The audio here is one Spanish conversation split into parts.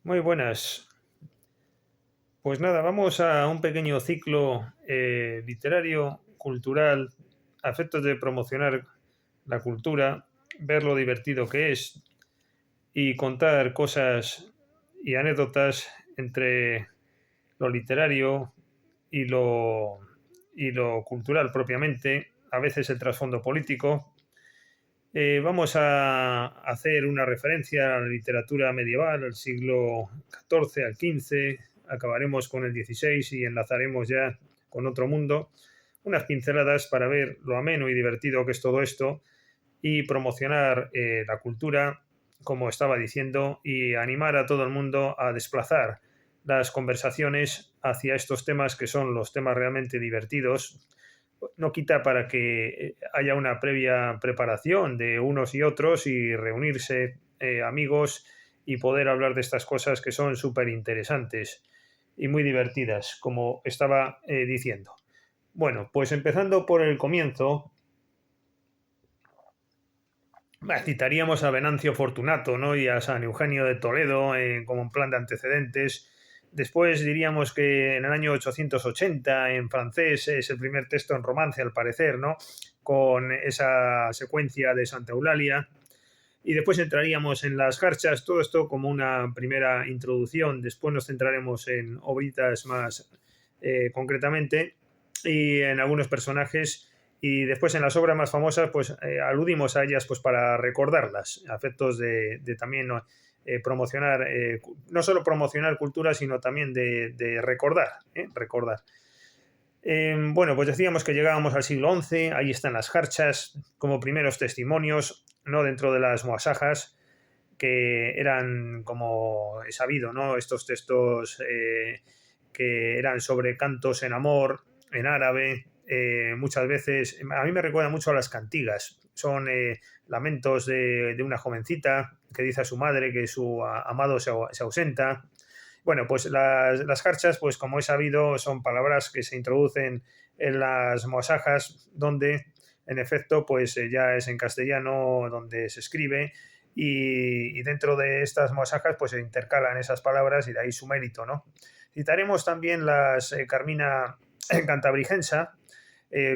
Muy buenas. Pues nada, vamos a un pequeño ciclo literario, cultural, a efectos de promocionar la cultura, ver lo divertido que es y contar cosas y anécdotas entre lo literario y lo, y lo cultural propiamente, a veces el trasfondo político. Vamos a hacer una referencia a la literatura medieval, al siglo XIV, al XV, acabaremos con el XVI y enlazaremos ya con otro mundo. Unas pinceladas para ver lo ameno y divertido que es todo esto y promocionar la cultura, como estaba diciendo, y animar a todo el mundo a desplazar las conversaciones hacia estos temas que son los temas realmente divertidos. No quita para que haya una previa preparación de unos y otros y reunirse amigos y poder hablar de estas cosas que son súper interesantes y muy divertidas, como estaba diciendo. Bueno, pues empezando por el comienzo, citaríamos a Venancio Fortunato, ¿no? Y a San Eugenio de Toledo como en plan de antecedentes. Después diríamos que en el año 880 en francés es el primer texto en romance, al parecer, ¿no? Con esa secuencia de Santa Eulalia. Y después entraríamos en las jarchas, todo esto como una primera introducción. Después nos centraremos en obritas más concretamente y en algunos personajes. Y después en las obras más famosas, pues aludimos a ellas pues para recordarlas, a efectos de también promocionar, no solo promocionar cultura, sino también de recordar, recordar. Bueno, pues decíamos que llegábamos al siglo XI, ahí están las jarchas como primeros testimonios, no dentro de las muasajas, que eran, como he sabido, ¿no? Estos textos que eran sobre cantos en amor, en árabe, muchas veces, a mí me recuerda mucho a las cantigas, son lamentos de una jovencita que dice a su madre que su amado se ausenta. Bueno, pues las jarchas, pues como he sabido, son palabras que se introducen en las muasajas, donde en efecto, pues ya es en castellano donde se escribe y dentro de estas muasajas pues se intercalan esas palabras y de ahí su mérito, ¿no? Citaremos también las Carmina Cantabrigensa,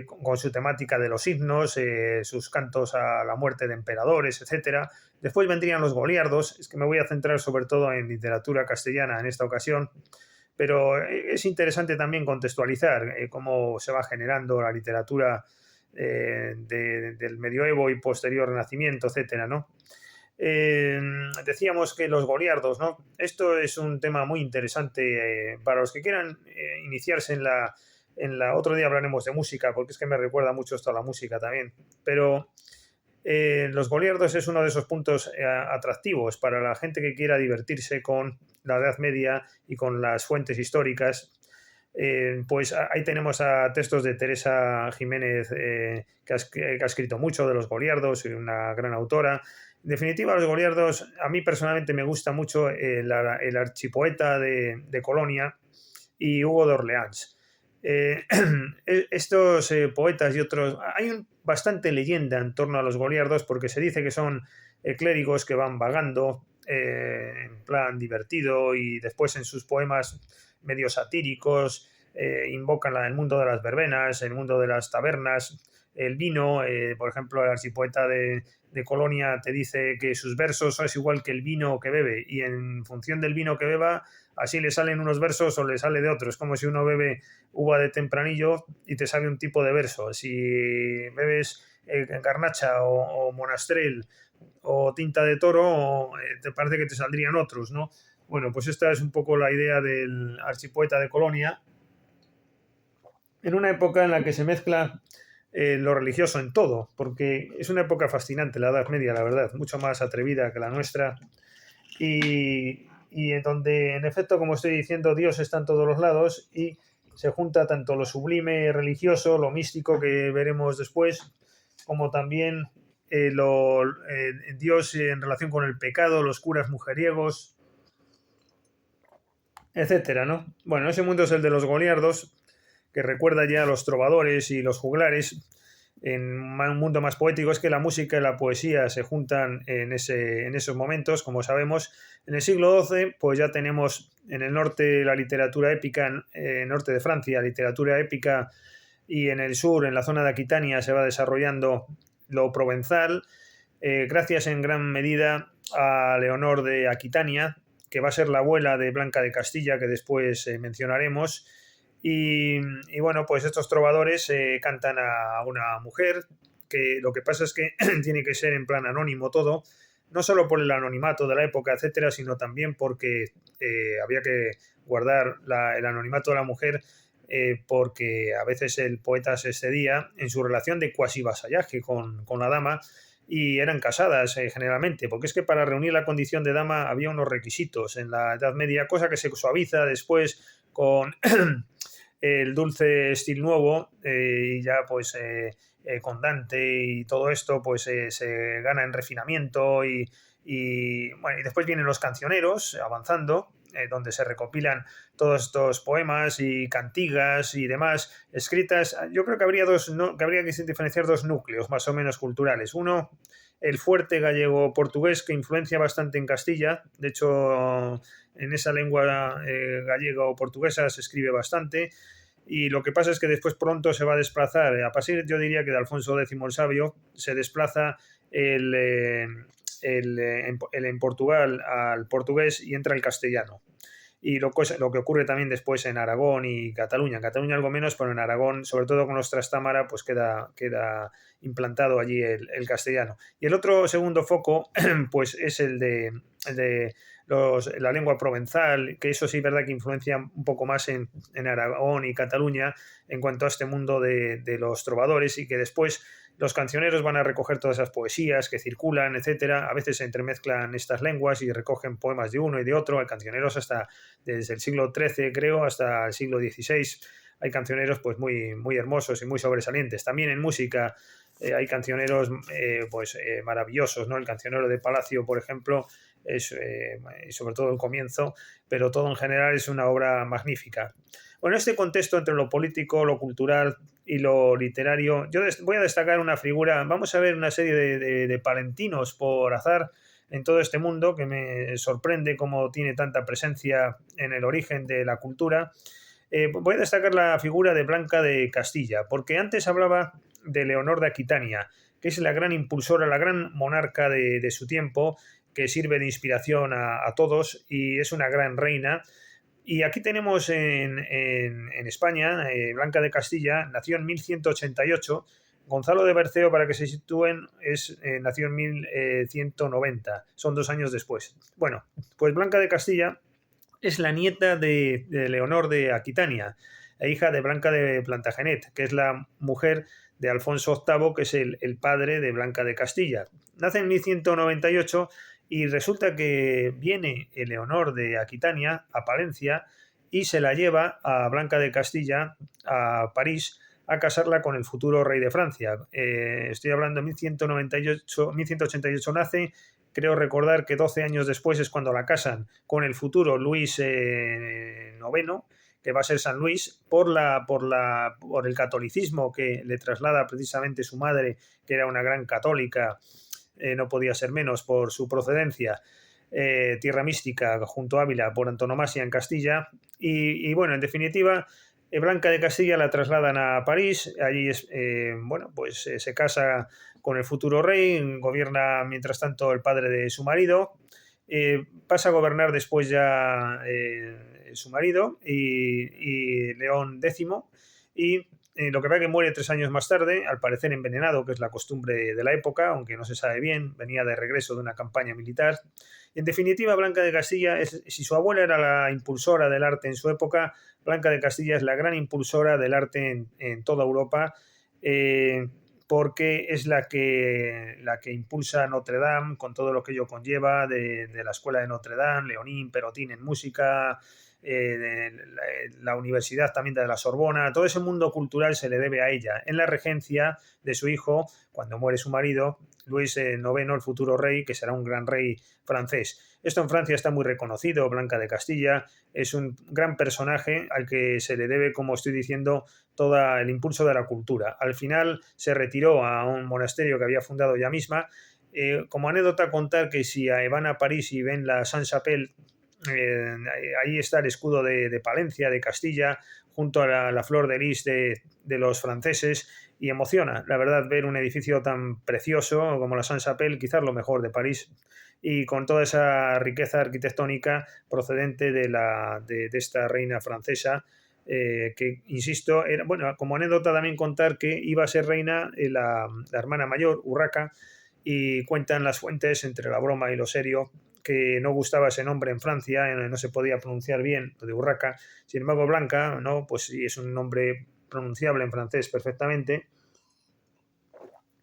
con su temática de los himnos, sus cantos a la muerte de emperadores, etcétera. Después vendrían los goliardos, es que me voy a centrar sobre todo en literatura castellana en esta ocasión, pero es interesante también contextualizar cómo se va generando la literatura del medioevo y posterior renacimiento, etcétera, ¿no? Decíamos que los goliardos, ¿no? Esto es un tema muy interesante para los que quieran iniciarse en la. Otro día hablaremos de música, porque es que me recuerda mucho esto a la música también. Pero los goliardos es uno de esos puntos atractivos para la gente que quiera divertirse con la Edad Media y con las fuentes históricas. Pues ahí tenemos a textos de Teresa Jiménez, que ha escrito mucho de los goliardos, y una gran autora. En definitiva, los goliardos, a mí personalmente me gusta mucho el archipoeta de Colonia y Hugo de Orleans. Eh, estos poetas y otros, hay bastante leyenda en torno a los goliardos porque se dice que son clérigos que van vagando en plan divertido y después en sus poemas medio satíricos invocan el mundo de las verbenas, el mundo de las tabernas, el vino. Por ejemplo, el archipoeta de Colonia te dice que sus versos es igual que el vino que bebe y en función del vino que beba así le salen unos versos o le sale de otros. Es como si uno bebe uva de tempranillo y te sale un tipo de verso. Si bebes garnacha o monastrell o tinta de toro, te parece que te saldrían otros, ¿no? Bueno, pues esta es un poco la idea del archipoeta de Colonia, en una época en la que se mezcla lo religioso en todo, porque es una época fascinante, la Edad Media, la verdad, mucho más atrevida que la nuestra, y en donde, en efecto, como estoy diciendo, Dios está en todos los lados y se junta tanto lo sublime religioso, lo místico que veremos después, como también Dios en relación con el pecado, los curas mujeriegos, etcétera, ¿no? Bueno, ese mundo es el de los goliardos, que recuerda ya a los trovadores y los juglares, un mundo más poético, es que la música y la poesía se juntan en esos momentos, como sabemos. En el siglo XII, pues ya tenemos en el norte la literatura épica, norte de Francia, literatura épica, y en el sur, en la zona de Aquitania, se va desarrollando lo provenzal, gracias en gran medida a Leonor de Aquitania, que va a ser la abuela de Blanca de Castilla, que después mencionaremos. Y bueno, pues estos trovadores cantan a una mujer, que lo que pasa es que tiene que ser en plan anónimo todo, no solo por el anonimato de la época, etcétera, sino también porque había que guardar el anonimato de la mujer, porque a veces el poeta se excedía en su relación de cuasi vasallaje con la dama, y eran casadas generalmente, porque es que para reunir la condición de dama había unos requisitos en la Edad Media, cosa que se suaviza después con el dulce estilo nuevo, y ya pues con Dante y todo esto pues se gana en refinamiento, bueno, y después vienen los cancioneros avanzando, donde se recopilan todos estos poemas y cantigas y demás escritas. Yo creo que habría que habría que diferenciar dos núcleos más o menos culturales. Uno, el fuerte gallego-portugués, que influencia bastante en Castilla. De hecho, en esa lengua gallega o portuguesa se escribe bastante. Y lo que pasa es que después pronto se va a desplazar, a partir, yo diría que de Alfonso X el Sabio, se desplaza en Portugal al portugués y entra el castellano. Y lo que ocurre también después en Aragón y Cataluña. En Cataluña algo menos, pero en Aragón, sobre todo con los Trastámara, pues queda implantado allí el castellano. Y el otro segundo foco, pues es el de la lengua provenzal, que eso sí es verdad que influencia un poco más en Aragón y Cataluña en cuanto a este mundo de los trovadores, y que después los cancioneros van a recoger todas esas poesías que circulan, etcétera. A veces se entremezclan estas lenguas y recogen poemas de uno y de otro. Hay cancioneros hasta desde el siglo XIII, creo, hasta el siglo XVI. Hay cancioneros pues muy, muy hermosos y muy sobresalientes. También en música hay cancioneros maravillosos, ¿no? El cancionero de Palacio, por ejemplo, es sobre todo el comienzo, pero todo en general es una obra magnífica. Bueno, este contexto entre lo político, lo cultural y lo literario, yo voy a destacar una figura. Vamos a ver una serie de palentinos por azar en todo este mundo, que me sorprende cómo tiene tanta presencia en el origen de la cultura. Voy a destacar la figura de Blanca de Castilla, porque antes hablaba de Leonor de Aquitania, que es la gran impulsora, la gran monarca de su tiempo, que sirve de inspiración a todos y es una gran reina. Y aquí tenemos en España, Blanca de Castilla nació en 1188. Gonzalo de Berceo, para que se sitúen, nació en 1190. Son 2 años después. Bueno, pues Blanca de Castilla es la nieta de Leonor de Aquitania, e hija de Blanca de Plantagenet, que es la mujer de Alfonso VIII, que es el padre de Blanca de Castilla. Nace en 1198 y resulta que viene Leonor de Aquitania a Palencia y se la lleva a Blanca de Castilla a París a casarla con el futuro rey de Francia. Estoy hablando de 1198, 1188 nace. Creo recordar que 12 años después es cuando la casan con el futuro Luis IX, que va a ser San Luis, por el catolicismo que le traslada precisamente su madre, que era una gran católica, no podía ser menos por su procedencia. Tierra mística junto a Ávila, por antonomasia en Castilla. Y bueno, en definitiva, Blanca de Castilla la trasladan a París. Allí se casa con el futuro rey, gobierna mientras tanto el padre de su marido. Pasa a gobernar después ya su marido y León X, y lo que pasa es que muere 3 años más tarde, al parecer envenenado, que es la costumbre de la época, aunque no se sabe bien, venía de regreso de una campaña militar. Y en definitiva, Blanca de Castilla, si su abuela era la impulsora del arte en su época, Blanca de Castilla es la gran impulsora del arte en toda Europa, porque es la que impulsa Notre Dame, con todo lo que ello conlleva, de la escuela de Notre Dame, Leonín, Perotín en música, la universidad también de la Sorbona, todo ese mundo cultural se le debe a ella. En la regencia de su hijo, cuando muere su marido, Luis IX, el futuro rey, que será un gran rey francés. Esto en Francia está muy reconocido. Blanca de Castilla es un gran personaje al que se le debe, como estoy diciendo, todo el impulso de la cultura. Al final se retiró a un monasterio que había fundado ella misma. Como anécdota contar que si van a París y ven la Sainte-Chapelle, ahí está el escudo de Palencia, de Castilla, junto a la flor de lis de los franceses, y emociona, la verdad, ver un edificio tan precioso como la Sainte-Chapelle, quizás lo mejor de París, y con toda esa riqueza arquitectónica procedente de esta reina francesa, que, insisto, era, bueno, como anécdota también contar que iba a ser reina la hermana mayor, Urraca, y cuentan las fuentes, entre la broma y lo serio, que no gustaba ese nombre en Francia, no se podía pronunciar bien, lo de Urraca. Sin embargo, Blanca, ¿no? Pues sí, es un nombre pronunciable en francés perfectamente.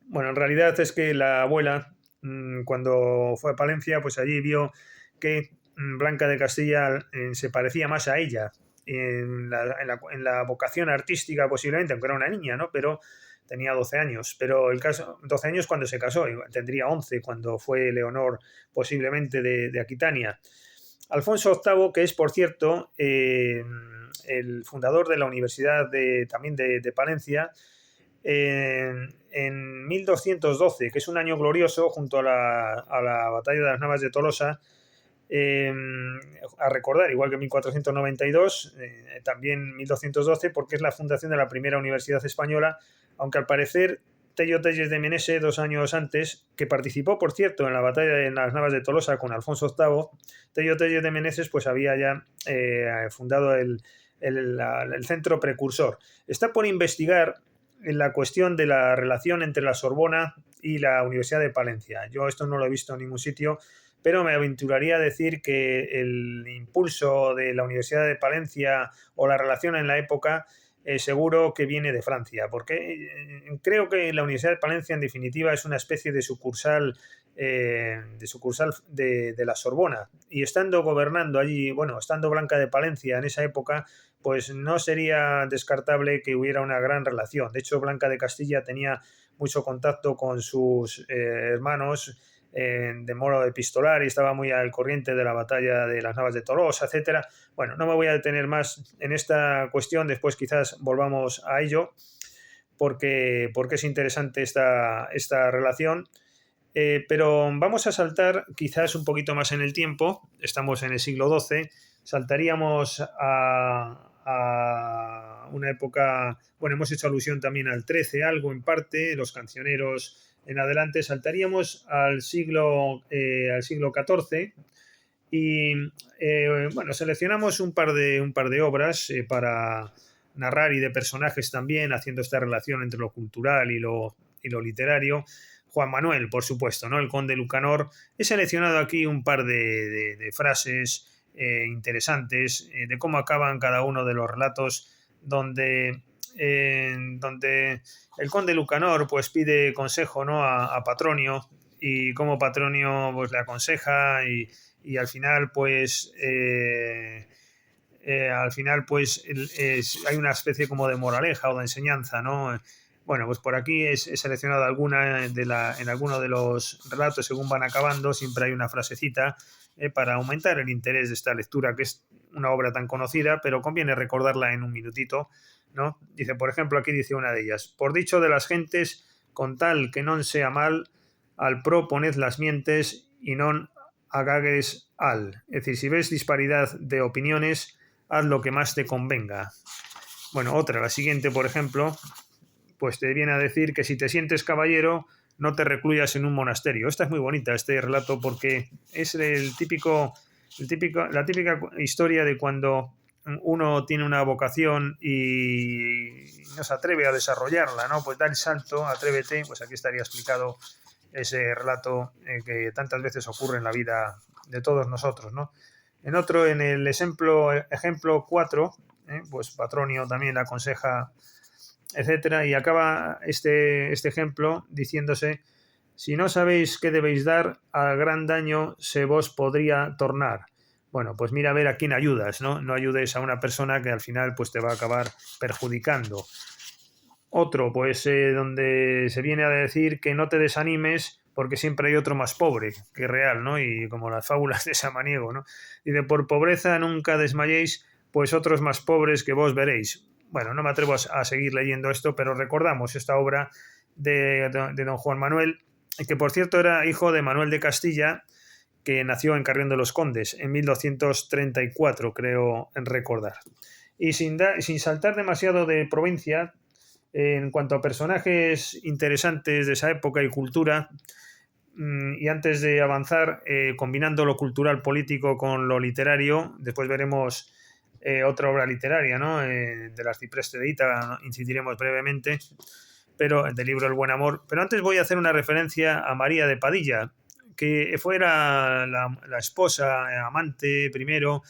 Bueno, en realidad es que la abuela, cuando fue a Palencia, pues allí vio que Blanca de Castilla se parecía más a ella en la vocación artística posiblemente, aunque era una niña, ¿no? Pero tenía 12 años. Pero el caso, 12 años cuando se casó, tendría 11 cuando fue Leonor posiblemente de Aquitania. Alfonso VIII, que es, por cierto, el fundador de la Universidad también de Palencia, en 1212, que es un año glorioso, junto a la batalla de las Navas de Tolosa, a recordar, igual que 1492, también 1212, porque es la fundación de la primera universidad española, aunque al parecer Tello Telles de Menese, 2 años antes, que participó, por cierto, en la batalla de las Navas de Tolosa con Alfonso VIII, Tello Telles de Meneses pues había ya fundado el centro precursor. Está por investigar en la cuestión de la relación entre la Sorbona y la Universidad de Palencia. Yo esto no lo he visto en ningún sitio, pero me aventuraría a decir que el impulso de la Universidad de Palencia o la relación en la época seguro que viene de Francia, porque creo que la Universidad de Palencia en definitiva es una especie de sucursal de la Sorbona, y estando gobernando allí, bueno, estando Blanca de Palencia en esa época, pues no sería descartable que hubiera una gran relación. De hecho, Blanca de Castilla tenía mucho contacto con sus hermanos de modo epistolar, y estaba muy al corriente de la batalla de las Navas de Tolosa, etcétera. Bueno, no me voy a detener más en esta cuestión, después quizás volvamos a ello, porque es interesante esta relación. Pero vamos a saltar quizás un poquito más en el tiempo, estamos en el siglo XII, saltaríamos a una época, bueno, hemos hecho alusión también al XIII, algo en parte, los cancioneros en adelante, saltaríamos al siglo XIV, y bueno, seleccionamos un par de obras para narrar, y de personajes también, haciendo esta relación entre lo cultural y lo literario. Juan Manuel, por supuesto, ¿no? El conde Lucanor. He seleccionado aquí un par de frases interesantes de cómo acaban cada uno de los relatos, donde el conde Lucanor pues pide consejo, ¿no? a Patronio, y cómo Patronio pues le aconseja, y al final pues hay una especie como de moraleja o de enseñanza, ¿no? Bueno, pues por aquí he seleccionado alguna en alguno de los relatos según van acabando. Siempre hay una frasecita para aumentar el interés de esta lectura, que es una obra tan conocida, pero conviene recordarla en un minutito, ¿no? Dice, por ejemplo, aquí dice una de ellas: por dicho de las gentes, con tal que non sea mal, al pro poned las mientes y non agagues al. Es decir, si ves disparidad de opiniones, haz lo que más te convenga. Bueno, otra, la siguiente, por ejemplo, pues te viene a decir que si te sientes caballero, no te recluyas en un monasterio. Esta es muy bonita, este relato, porque es la típica historia de cuando uno tiene una vocación y no se atreve a desarrollarla, ¿no? Pues da el salto, atrévete. Pues aquí estaría explicado ese relato que tantas veces ocurre en la vida de todos nosotros, ¿no? En el ejemplo 4, pues Patronio también le aconseja, etcétera, y acaba este ejemplo diciéndose: si no sabéis qué debéis dar, al gran daño se vos podría tornar. Bueno, pues mira a ver a quién ayudas, ¿no? No ayudes a una persona que al final pues te va a acabar perjudicando. Otro, pues donde se viene a decir que no te desanimes porque siempre hay otro más pobre que real, ¿no? Y como las fábulas de Samaniego, ¿no? Dice, por pobreza nunca desmayéis, pues otros más pobres que vos veréis. Bueno, no me atrevo a seguir leyendo esto, pero recordamos esta obra de don Juan Manuel, que por cierto era hijo de Manuel de Castilla, que nació en Carrión de los Condes en 1234, creo en recordar. Y sin saltar demasiado de provincia, en cuanto a personajes interesantes de esa época y cultura, y antes de avanzar, combinando lo cultural político con lo literario, después veremos otra obra literaria, ¿no? Del arcipreste de Ita, incidiremos brevemente, pero del libro El Buen Amor. Pero antes voy a hacer una referencia a María de Padilla, que fuera la esposa, amante primero,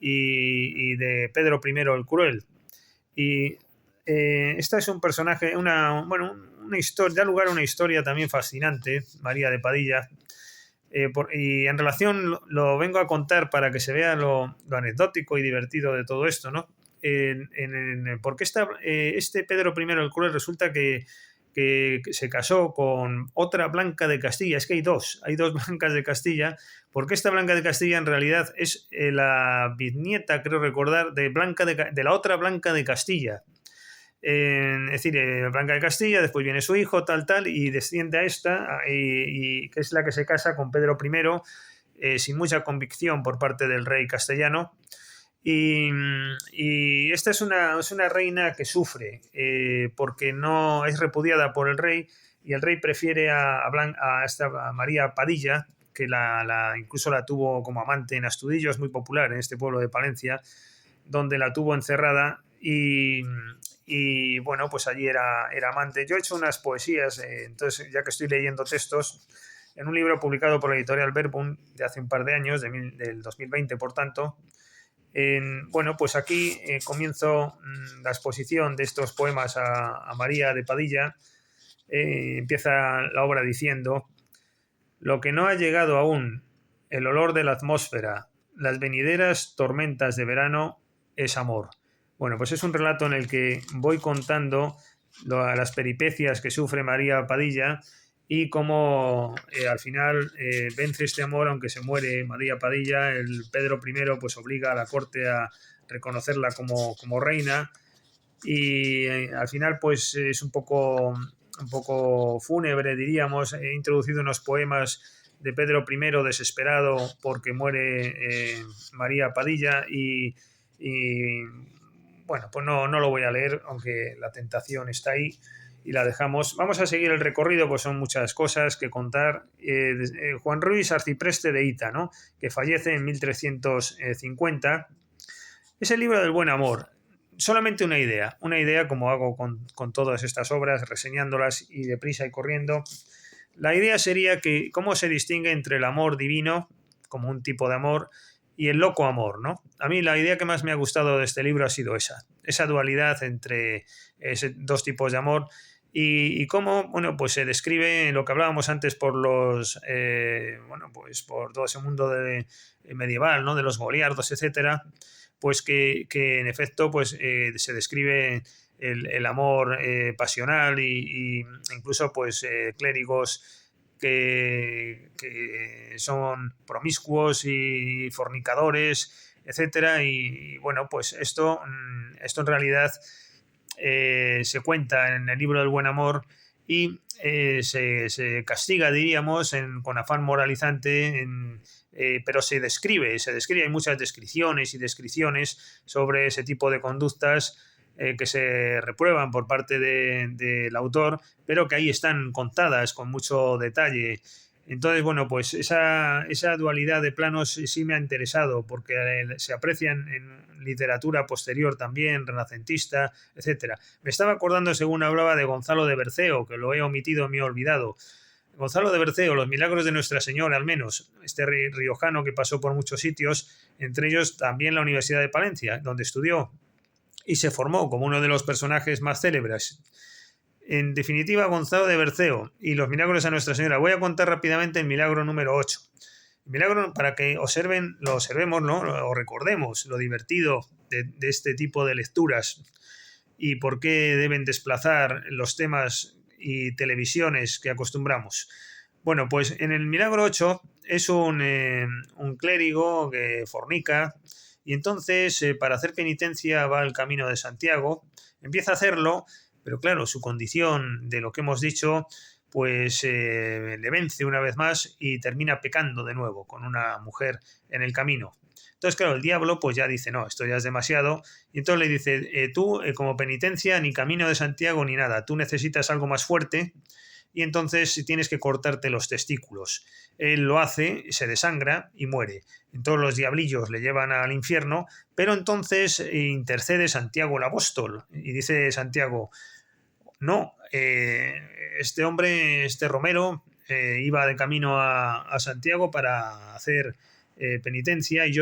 y de Pedro I el Cruel. Y esta es un personaje, una historia, da lugar a una historia también fascinante, María de Padilla. Y en relación, lo vengo a contar para que se vea lo anecdótico y divertido de todo esto, ¿no? Porque este Pedro I el Cruel resulta que se casó con otra Blanca de Castilla. Es que hay dos Blancas de Castilla, porque esta Blanca de Castilla en realidad es la bisnieta, creo recordar, de la otra Blanca de Castilla. Es decir, Blanca de Castilla, después viene su hijo, tal, y desciende a esta, y que es la que se casa con Pedro I, sin mucha convicción por parte del rey castellano. Y esta es una reina que sufre, porque no es repudiada por el rey, y el rey prefiere a María Padilla, que incluso la tuvo como amante en Astudillo, es muy popular en este pueblo de Palencia, donde la tuvo encerrada y bueno, pues allí era amante. Yo he hecho unas poesías, entonces ya que estoy leyendo textos, en un libro publicado por la editorial Verbum de hace un par de años, del 2020 por tanto. Bueno, pues aquí comienzo la exposición de estos poemas a María de Padilla. Empieza la obra diciendo: lo que no ha llegado aún, el olor de la atmósfera, las venideras tormentas de verano, es amor. Bueno, pues es un relato en el que voy contando las peripecias que sufre María Padilla y cómo al final vence este amor, aunque se muere María Padilla. El Pedro I pues obliga a la corte a reconocerla como reina, y al final pues es un poco fúnebre, diríamos. He introducido unos poemas de Pedro I desesperado porque muere María Padilla, y bueno, pues no lo voy a leer, aunque la tentación está ahí y la dejamos. Vamos a seguir el recorrido, pues son muchas cosas que contar. Juan Ruiz, arcipreste de Ita, ¿no? Que fallece en 1350. Es el libro del buen amor. Solamente una idea como hago con todas estas obras, reseñándolas y deprisa y corriendo. La idea sería que cómo se distingue entre el amor divino, como un tipo de amor, y el loco amor, ¿no? A mí la idea que más me ha gustado de este libro ha sido esa dualidad entre dos tipos de amor, y cómo, bueno, pues se describe lo que hablábamos antes por por todo ese mundo medieval, ¿no? De los goliardos, etcétera, pues que en efecto pues se describe el amor pasional, y incluso pues clérigos que son promiscuos y fornicadores, etcétera. Y bueno, pues esto en realidad se cuenta en el libro del buen amor, y se castiga, diríamos, con afán moralizante, pero se describe, hay muchas descripciones y descripciones sobre ese tipo de conductas que se reprueban por parte del autor, pero que ahí están contadas con mucho detalle. Entonces, bueno, pues esa dualidad de planos sí me ha interesado, porque se aprecian en literatura posterior también, renacentista, etcétera. Me estaba acordando, según hablaba, de Gonzalo de Berceo, que lo he omitido, me he olvidado. Gonzalo de Berceo, los milagros de Nuestra Señora, al menos, este riojano que pasó por muchos sitios, entre ellos también la Universidad de Palencia, donde estudió y se formó como uno de los personajes más célebres. En definitiva, Gonzalo de Berceo y los milagros a Nuestra Señora. Voy a contar rápidamente el milagro número 8. El milagro, para que lo observemos, ¿no? O recordemos lo divertido de este tipo de lecturas y por qué deben desplazar los temas y televisiones que acostumbramos. Bueno, pues en el Milagro 8 es un clérigo que fornica y entonces para hacer penitencia va al Camino de Santiago, empieza a hacerlo, pero claro, su condición de lo que hemos dicho pues le vence una vez más y termina pecando de nuevo con una mujer en el camino. Entonces, claro, el diablo pues ya dice, no, esto ya es demasiado, y entonces le dice, tú como penitencia ni Camino de Santiago ni nada, tú necesitas algo más fuerte, y entonces tienes que cortarte los testículos. Él lo hace, se desangra y muere. Entonces los diablillos le llevan al infierno, pero entonces intercede Santiago el apóstol y dice Santiago, no, este hombre, este Romero, iba de camino a Santiago para hacer penitencia y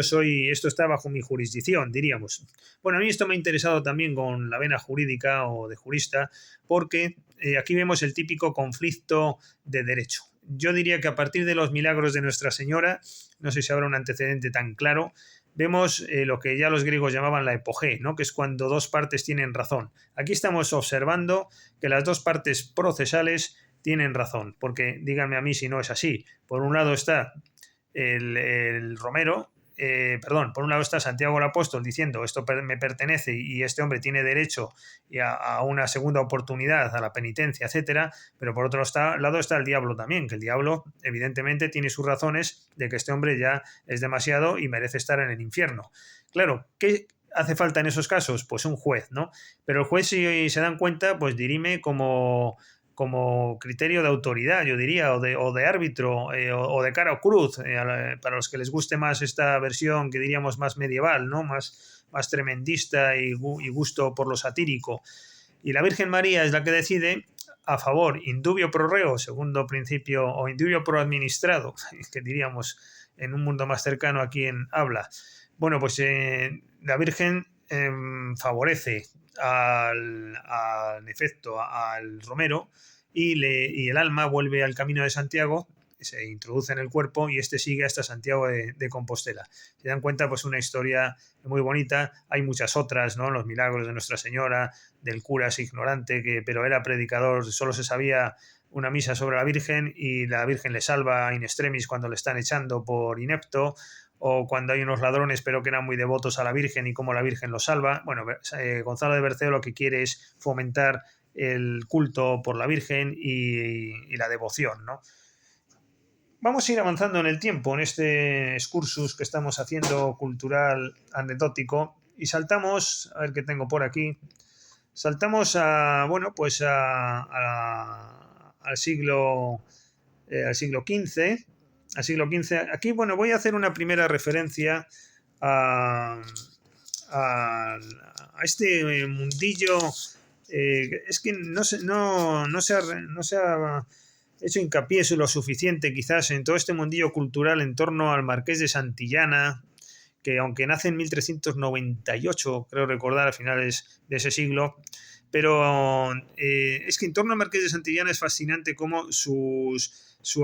esto está bajo mi jurisdicción, diríamos. Bueno, a mí esto me ha interesado también con la vena jurídica o de jurista, porque aquí vemos el típico conflicto de derecho. Yo diría que a partir de los milagros de Nuestra Señora, no sé si habrá un antecedente tan claro, vemos lo que ya los griegos llamaban la epogé, ¿no? Que es cuando dos partes tienen razón. Aquí estamos observando que las dos partes procesales tienen razón, porque díganme a mí si no es así. Por un lado está el Romero, por un lado está Santiago el Apóstol diciendo esto me pertenece y este hombre tiene derecho a una segunda oportunidad, a la penitencia, etcétera, pero por otro lado está el diablo también, que el diablo evidentemente tiene sus razones de que este hombre ya es demasiado y merece estar en el infierno. Claro, ¿qué hace falta en esos casos? Pues un juez, ¿no? Pero el juez, si se dan cuenta, pues dirime como criterio de autoridad, yo diría, o de árbitro, o de cara o cruz, para los que les guste más esta versión que diríamos más medieval, ¿no? Más tremendista y gusto por lo satírico. Y la Virgen María es la que decide a favor, indubio pro reo, segundo principio, o indubio pro administrado, que diríamos en un mundo más cercano a quien habla. Bueno, pues la Virgen favorece en efecto al Romero y el alma vuelve al Camino de Santiago, se introduce en el cuerpo y este sigue hasta Santiago de Compostela. Se dan cuenta, pues una historia muy bonita. Hay muchas otras, ¿no? Los milagros de Nuestra Señora, del cura ignorante, pero era predicador, solo se sabía una misa sobre la Virgen y la Virgen le salva in extremis cuando le están echando por inepto, o cuando hay unos ladrones pero que eran muy devotos a la Virgen y cómo la Virgen los salva. Bueno, Gonzalo de Berceo lo que quiere es fomentar el culto por la Virgen y la devoción, ¿no? Vamos a ir avanzando en el tiempo en este excursus que estamos haciendo cultural anecdótico y saltamos, a ver qué tengo por aquí, saltamos al siglo XV. Al siglo XV. Aquí, bueno, voy a hacer una primera referencia a, a este mundillo. Es que no se ha hecho hincapié lo suficiente quizás en todo este mundillo cultural en torno al Marqués de Santillana, que aunque nace en 1398, creo recordar, a finales de ese siglo, pero es que en torno al Marqués de Santillana es fascinante cómo su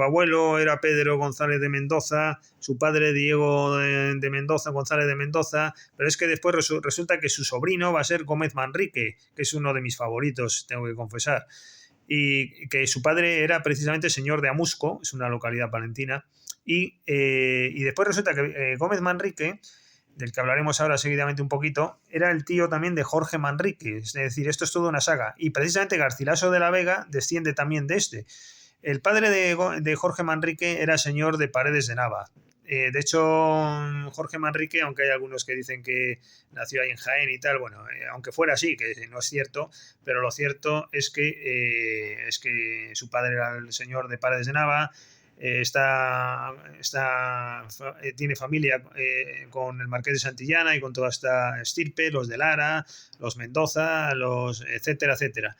abuelo era Pedro González de Mendoza, su padre Diego de Mendoza, González de Mendoza, pero es que después resulta que su sobrino va a ser Gómez Manrique, que es uno de mis favoritos, tengo que confesar, y que su padre era precisamente señor de Amusco, es una localidad palentina, y después resulta que Gómez Manrique, del que hablaremos ahora seguidamente un poquito, era el tío también de Jorge Manrique, es decir, esto es toda una saga, y precisamente Garcilaso de la Vega desciende también de este. El padre de Jorge Manrique era señor de Paredes de Nava. De hecho, Jorge Manrique, aunque hay algunos que dicen que nació ahí en Jaén y tal, bueno, aunque fuera así, que no es cierto, pero lo cierto es que su padre era el señor de Paredes de Nava, tiene familia con el Marqués de Santillana y con toda esta estirpe, los de Lara, los Mendoza, los etcétera, etcétera.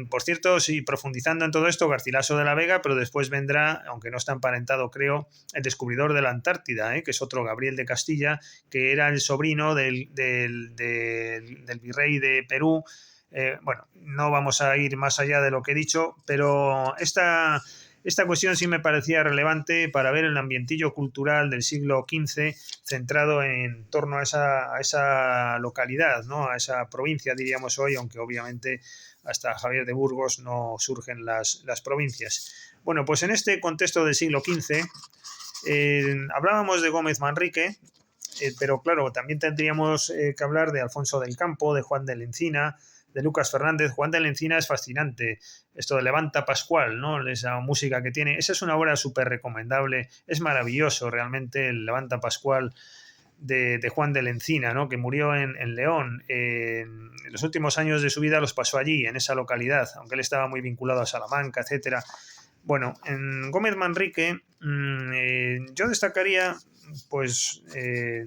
Por cierto, sí, profundizando en todo esto, Garcilaso de la Vega, pero después vendrá, aunque no está emparentado, creo, el descubridor de la Antártida, que es otro Gabriel de Castilla, que era el sobrino del virrey de Perú. Bueno, no vamos a ir más allá de lo que he dicho, pero esta esta cuestión sí me parecía relevante para ver el ambientillo cultural del siglo XV centrado en torno a esa localidad, ¿no? A esa provincia, diríamos hoy, aunque obviamente hasta Javier de Burgos no surgen las provincias. Bueno, pues en este contexto del siglo XV hablábamos de Gómez Manrique, pero claro, también tendríamos que hablar de Alfonso del Campo, de Juan de la Encina, de Lucas Fernández. Juan de la Encina es fascinante. Esto de Levanta Pascual, ¿no? Esa música que tiene. Esa es una obra súper recomendable. Es maravilloso realmente el Levanta Pascual de Juan de la Encina, ¿no? Que murió en León. En los últimos años de su vida los pasó allí, en esa localidad, aunque él estaba muy vinculado a Salamanca, etcétera. Bueno, en Gómez Manrique yo destacaría pues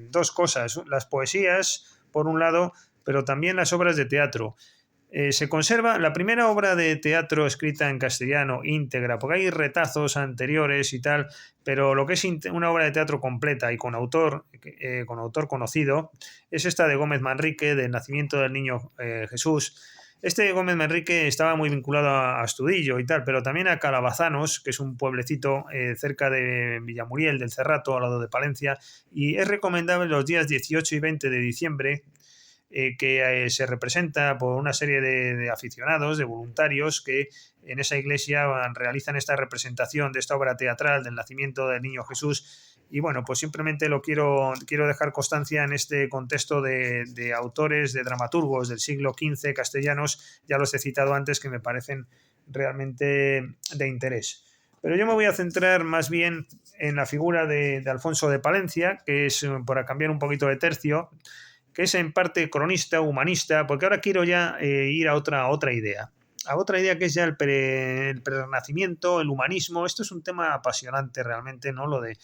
dos cosas, las poesías por un lado, pero también las obras de teatro. Se conserva la primera obra de teatro escrita en castellano íntegra, porque hay retazos anteriores y tal, pero lo que es una obra de teatro completa y con autor conocido es esta de Gómez Manrique, del nacimiento del niño Jesús. Este Gómez Manrique estaba muy vinculado a Astudillo y tal, pero también a Calabazanos, que es un pueblecito cerca de Villamuriel del Cerrato, al lado de Palencia, y es recomendable los días 18 y 20 de diciembre que se representa por una serie de aficionados, de voluntarios, que en esa iglesia realizan esta representación de esta obra teatral del nacimiento del niño Jesús. Y bueno, pues simplemente lo quiero dejar constancia en este contexto de autores, de dramaturgos del siglo XV castellanos, ya los he citado antes, que me parecen realmente de interés. Pero yo me voy a centrar más bien en la figura de Alfonso de Palencia, que es, para cambiar un poquito de tercio, que es en parte cronista, humanista, porque ahora quiero ya ir a otra idea. A otra idea que es ya el Renacimiento, el humanismo. Esto es un tema apasionante realmente, ¿no? Lo de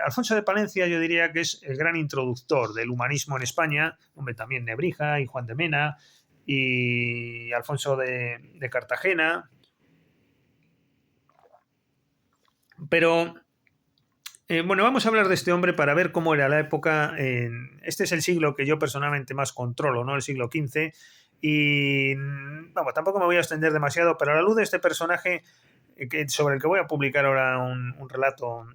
Alfonso de Palencia yo diría que es el gran introductor del humanismo en España, hombre, también Nebrija y Juan de Mena y Alfonso de Cartagena, pero bueno, vamos a hablar de este hombre para ver cómo era la época. Este es el siglo que yo personalmente más controlo, ¿no? El siglo XV. Y vamos, tampoco me voy a extender demasiado, pero a la luz de este personaje sobre el que voy a publicar ahora un relato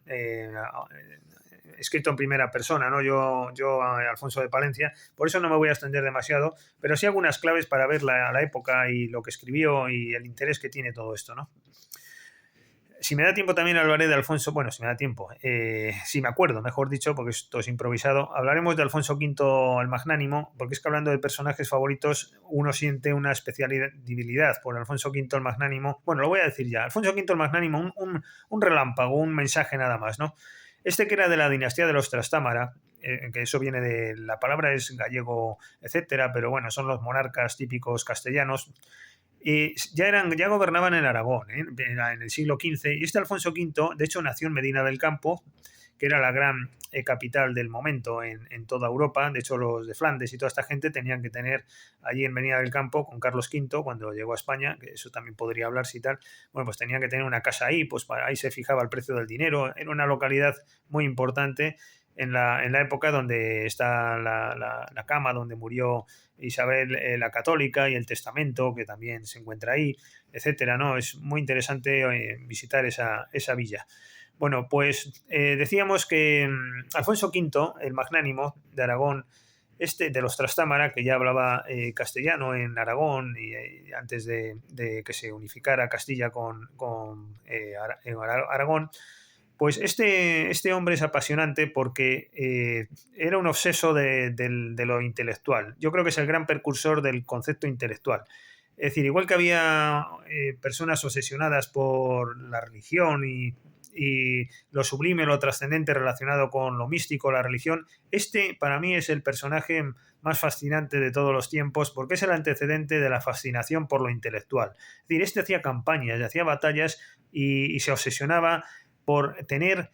escrito en primera persona, ¿no? Yo, Alfonso de Palencia, por eso no me voy a extender demasiado, pero sí algunas claves para ver la época y lo que escribió y el interés que tiene todo esto, ¿no? Si me da tiempo también hablaré de Alfonso, bueno, si me da tiempo, si me acuerdo, mejor dicho, porque esto es improvisado, hablaremos de Alfonso V el Magnánimo, porque es que hablando de personajes favoritos, uno siente una especial debilidad por Alfonso V el Magnánimo. Bueno, lo voy a decir ya, Alfonso V el Magnánimo, un relámpago, un mensaje nada más, ¿no? Este que era de la dinastía de los Trastámara, que eso viene de, la palabra es gallego, etcétera, pero bueno, son los monarcas típicos castellanos. Ya gobernaban en Aragón, en el siglo XV, y este Alfonso V, de hecho, nació en Medina del Campo, que era la gran capital del momento en toda Europa. De hecho, los de Flandes y toda esta gente tenían que tener allí en Medina del Campo, con Carlos V, cuando llegó a España, que eso también podría hablarse y tal, bueno, pues tenían que tener una casa ahí, pues ahí se fijaba el precio del dinero. Era una localidad muy importante en la época donde está la cama donde murió Isabel la Católica y el testamento que también se encuentra ahí, etcétera, ¿no? Es muy interesante visitar esa villa. Bueno, pues decíamos que Alfonso V, el Magnánimo de Aragón, de los Trastámara, que ya hablaba castellano en Aragón y antes de que se unificara Castilla con Aragón, pues este hombre es apasionante porque era un obseso de lo intelectual. Yo creo que es el gran precursor del concepto intelectual. Es decir, igual que había personas obsesionadas por la religión y lo sublime, lo trascendente relacionado con lo místico, la religión, este para mí es el personaje más fascinante de todos los tiempos porque es el antecedente de la fascinación por lo intelectual. Es decir, este hacía campañas, hacía batallas y se obsesionaba por tener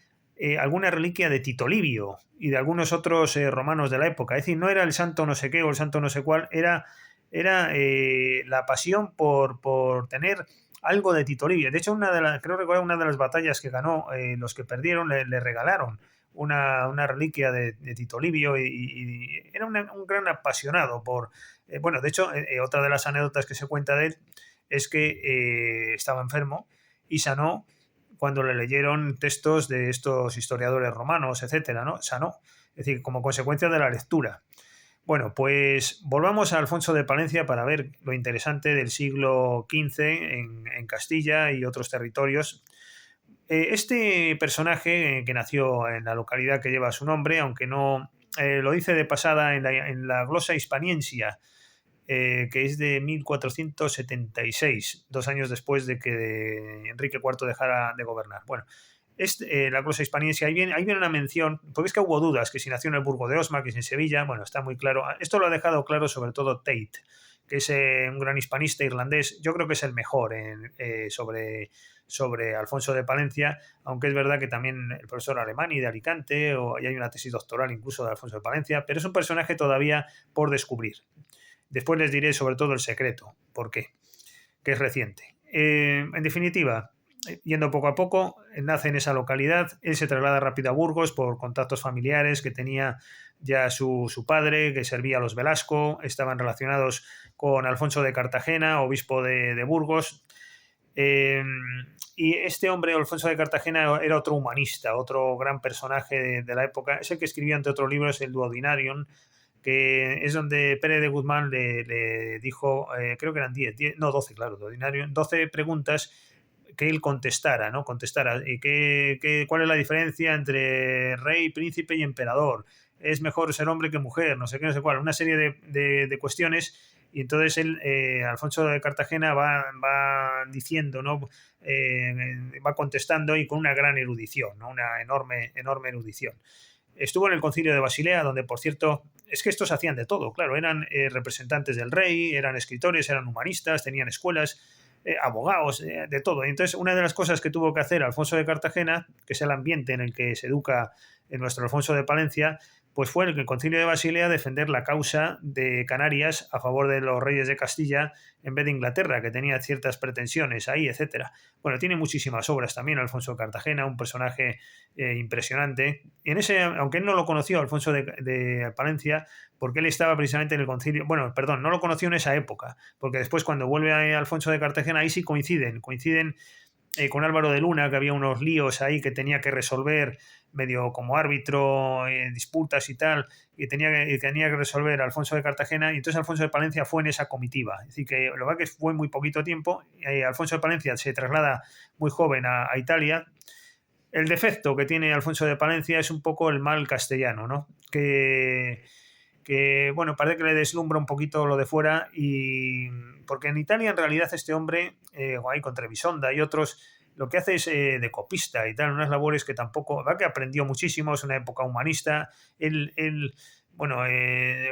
alguna reliquia de Tito Livio y de algunos otros romanos de la época. Es decir, no era el santo no sé qué o el santo no sé cuál, era la pasión por tener algo de Tito Livio. De hecho, creo recordar una de las batallas que ganó, los que perdieron le regalaron una reliquia de Tito Livio y era un gran apasionado por... bueno, de hecho, otra de las anécdotas que se cuenta de él es que estaba enfermo y sanó cuando le leyeron textos de estos historiadores romanos, etcétera, ¿no? Sanó, es decir, como consecuencia de la lectura. Bueno, pues volvamos a Alfonso de Palencia para ver lo interesante del siglo XV en Castilla y otros territorios. Este personaje que nació en la localidad que lleva su nombre, aunque no lo dice de pasada en la glosa hispaniensia, que es de 1476, 2 años después de que Enrique IV dejara de gobernar. Bueno, la glosa hispaniense, ahí viene una mención, porque es que hubo dudas, que si nació en el Burgo de Osma, que si en Sevilla, bueno, está muy claro. Esto lo ha dejado claro sobre todo Tate, que es un gran hispanista irlandés, yo creo que es el mejor sobre Alfonso de Palencia, aunque es verdad que también el profesor Alemany de Alicante, y hay una tesis doctoral incluso de Alfonso de Palencia, pero es un personaje todavía por descubrir. Después les diré sobre todo el secreto, por qué, que es reciente. En definitiva, yendo poco a poco, nace en esa localidad, él se traslada rápido a Burgos por contactos familiares que tenía ya su padre, que servía a los Velasco, estaban relacionados con Alfonso de Cartagena, obispo de Burgos. Y este hombre, Alfonso de Cartagena, era otro humanista, otro gran personaje de la época. Es el que escribió, entre otros libros, el Duodinarium, que es donde Pérez de Guzmán le dijo, creo que eran 10, no, 12, claro, Duodinarium, 12 preguntas que él contestara, ¿no? Contestara, ¿cuál es la diferencia entre rey, príncipe y emperador? ¿Es mejor ser hombre que mujer? No sé qué, no sé cuál. Una serie de cuestiones. Y entonces él, Alfonso de Cartagena, va diciendo, ¿no? Va contestando y con una gran erudición, ¿no? Una enorme erudición. Estuvo en el concilio de Basilea, donde, por cierto, es que estos hacían de todo, claro, eran representantes del rey, eran escritores, eran humanistas, tenían escuelas, abogados, de todo. Y entonces, una de las cosas que tuvo que hacer Alfonso de Cartagena, que es el ambiente en el que se educa en nuestro Alfonso de Palencia, pues fue el concilio de Basilea defender la causa de Canarias a favor de los reyes de Castilla en vez de Inglaterra, que tenía ciertas pretensiones ahí, etcétera. Bueno, tiene muchísimas obras también Alfonso de Cartagena, un personaje impresionante. En ese, aunque él no lo conoció, Alfonso de Palencia, porque él estaba precisamente en el concilio, bueno, perdón, no lo conoció en esa época, porque después cuando vuelve a Alfonso de Cartagena, ahí sí coinciden con Álvaro de Luna, que había unos líos ahí que tenía que resolver medio como árbitro, disputas y tal, y tenía que resolver Alfonso de Cartagena, y entonces Alfonso de Palencia fue en esa comitiva. Es decir, que lo que fue muy poquito tiempo, Alfonso de Palencia se traslada muy joven a Italia. El defecto que tiene Alfonso de Palencia es un poco el mal castellano, ¿no? Bueno, parece que le deslumbra un poquito lo de fuera, y porque en Italia en realidad este hombre, ahí con Trebisonda y otros, lo que hace es de copista y tal, unas labores que tampoco, va que aprendió muchísimo, es una época humanista, él bueno,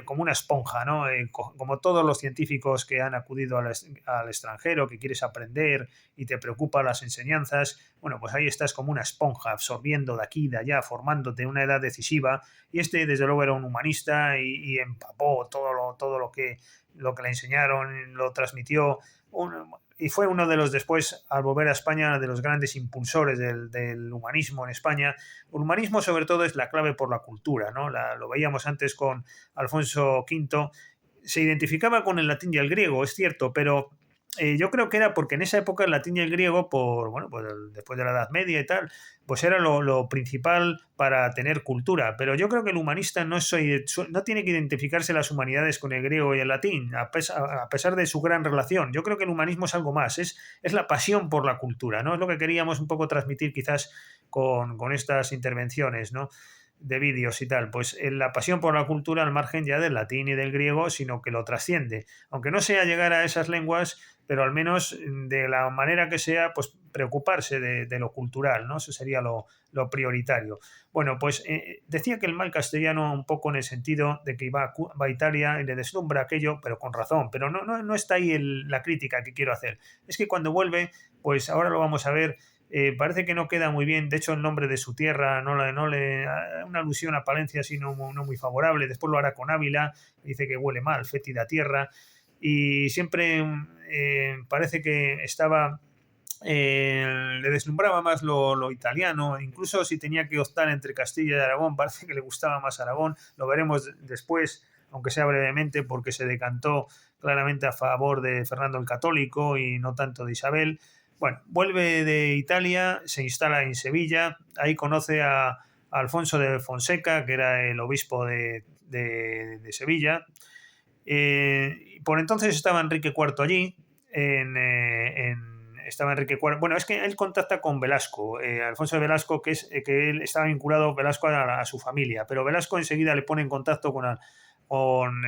como una esponja, ¿no? Como todos los científicos que han acudido al extranjero, que quieres aprender y te preocupan las enseñanzas, bueno, pues ahí estás como una esponja, absorbiendo de aquí, de allá, formándote en una edad decisiva, y este desde luego era un humanista y empapó todo lo que le enseñaron, lo transmitió, y fue uno de los después, al volver a España, de los grandes impulsores del humanismo en España. El humanismo sobre todo es la clave por la cultura, ¿no? Lo veíamos antes con Alfonso V, se identificaba con el latín y el griego, es cierto, pero yo creo que era porque en esa época el latín y el griego, después de la Edad Media y tal, pues era lo principal para tener cultura. Pero yo creo que el humanista no tiene que identificarse las humanidades con el griego y el latín, a pesar de su gran relación. Yo creo que el humanismo es algo más, es la pasión por la cultura, ¿no? Es lo que queríamos un poco transmitir quizás con estas intervenciones, ¿no? De vídeos y tal, pues la pasión por la cultura al margen ya del latín y del griego, sino que lo trasciende, aunque no sea llegar a esas lenguas, pero al menos de la manera que sea, pues preocuparse de lo cultural, ¿no? Eso sería lo prioritario. Bueno, pues decía que el mal castellano un poco en el sentido de que va a Italia y le deslumbra aquello, pero con razón, pero no está ahí la crítica que quiero hacer. Es que cuando vuelve, pues ahora lo vamos a ver, parece que no queda muy bien, de hecho el nombre de su tierra una alusión a Palencia así no muy favorable, después lo hará con Ávila, dice que huele mal, fétida tierra, y siempre parece que le deslumbraba más lo italiano, incluso si tenía que optar entre Castilla y Aragón, parece que le gustaba más Aragón, lo veremos después, aunque sea brevemente, porque se decantó claramente a favor de Fernando el Católico y no tanto de Isabel. Bueno, vuelve de Italia, se instala en Sevilla, ahí conoce a Alfonso de Fonseca, que era el obispo de Sevilla. Por entonces estaba Enrique IV allí, estaba Enrique IV. Bueno, es que él contacta con Velasco, Alfonso de Velasco, que él estaba vinculado Velasco a su familia, pero Velasco enseguida le pone en contacto con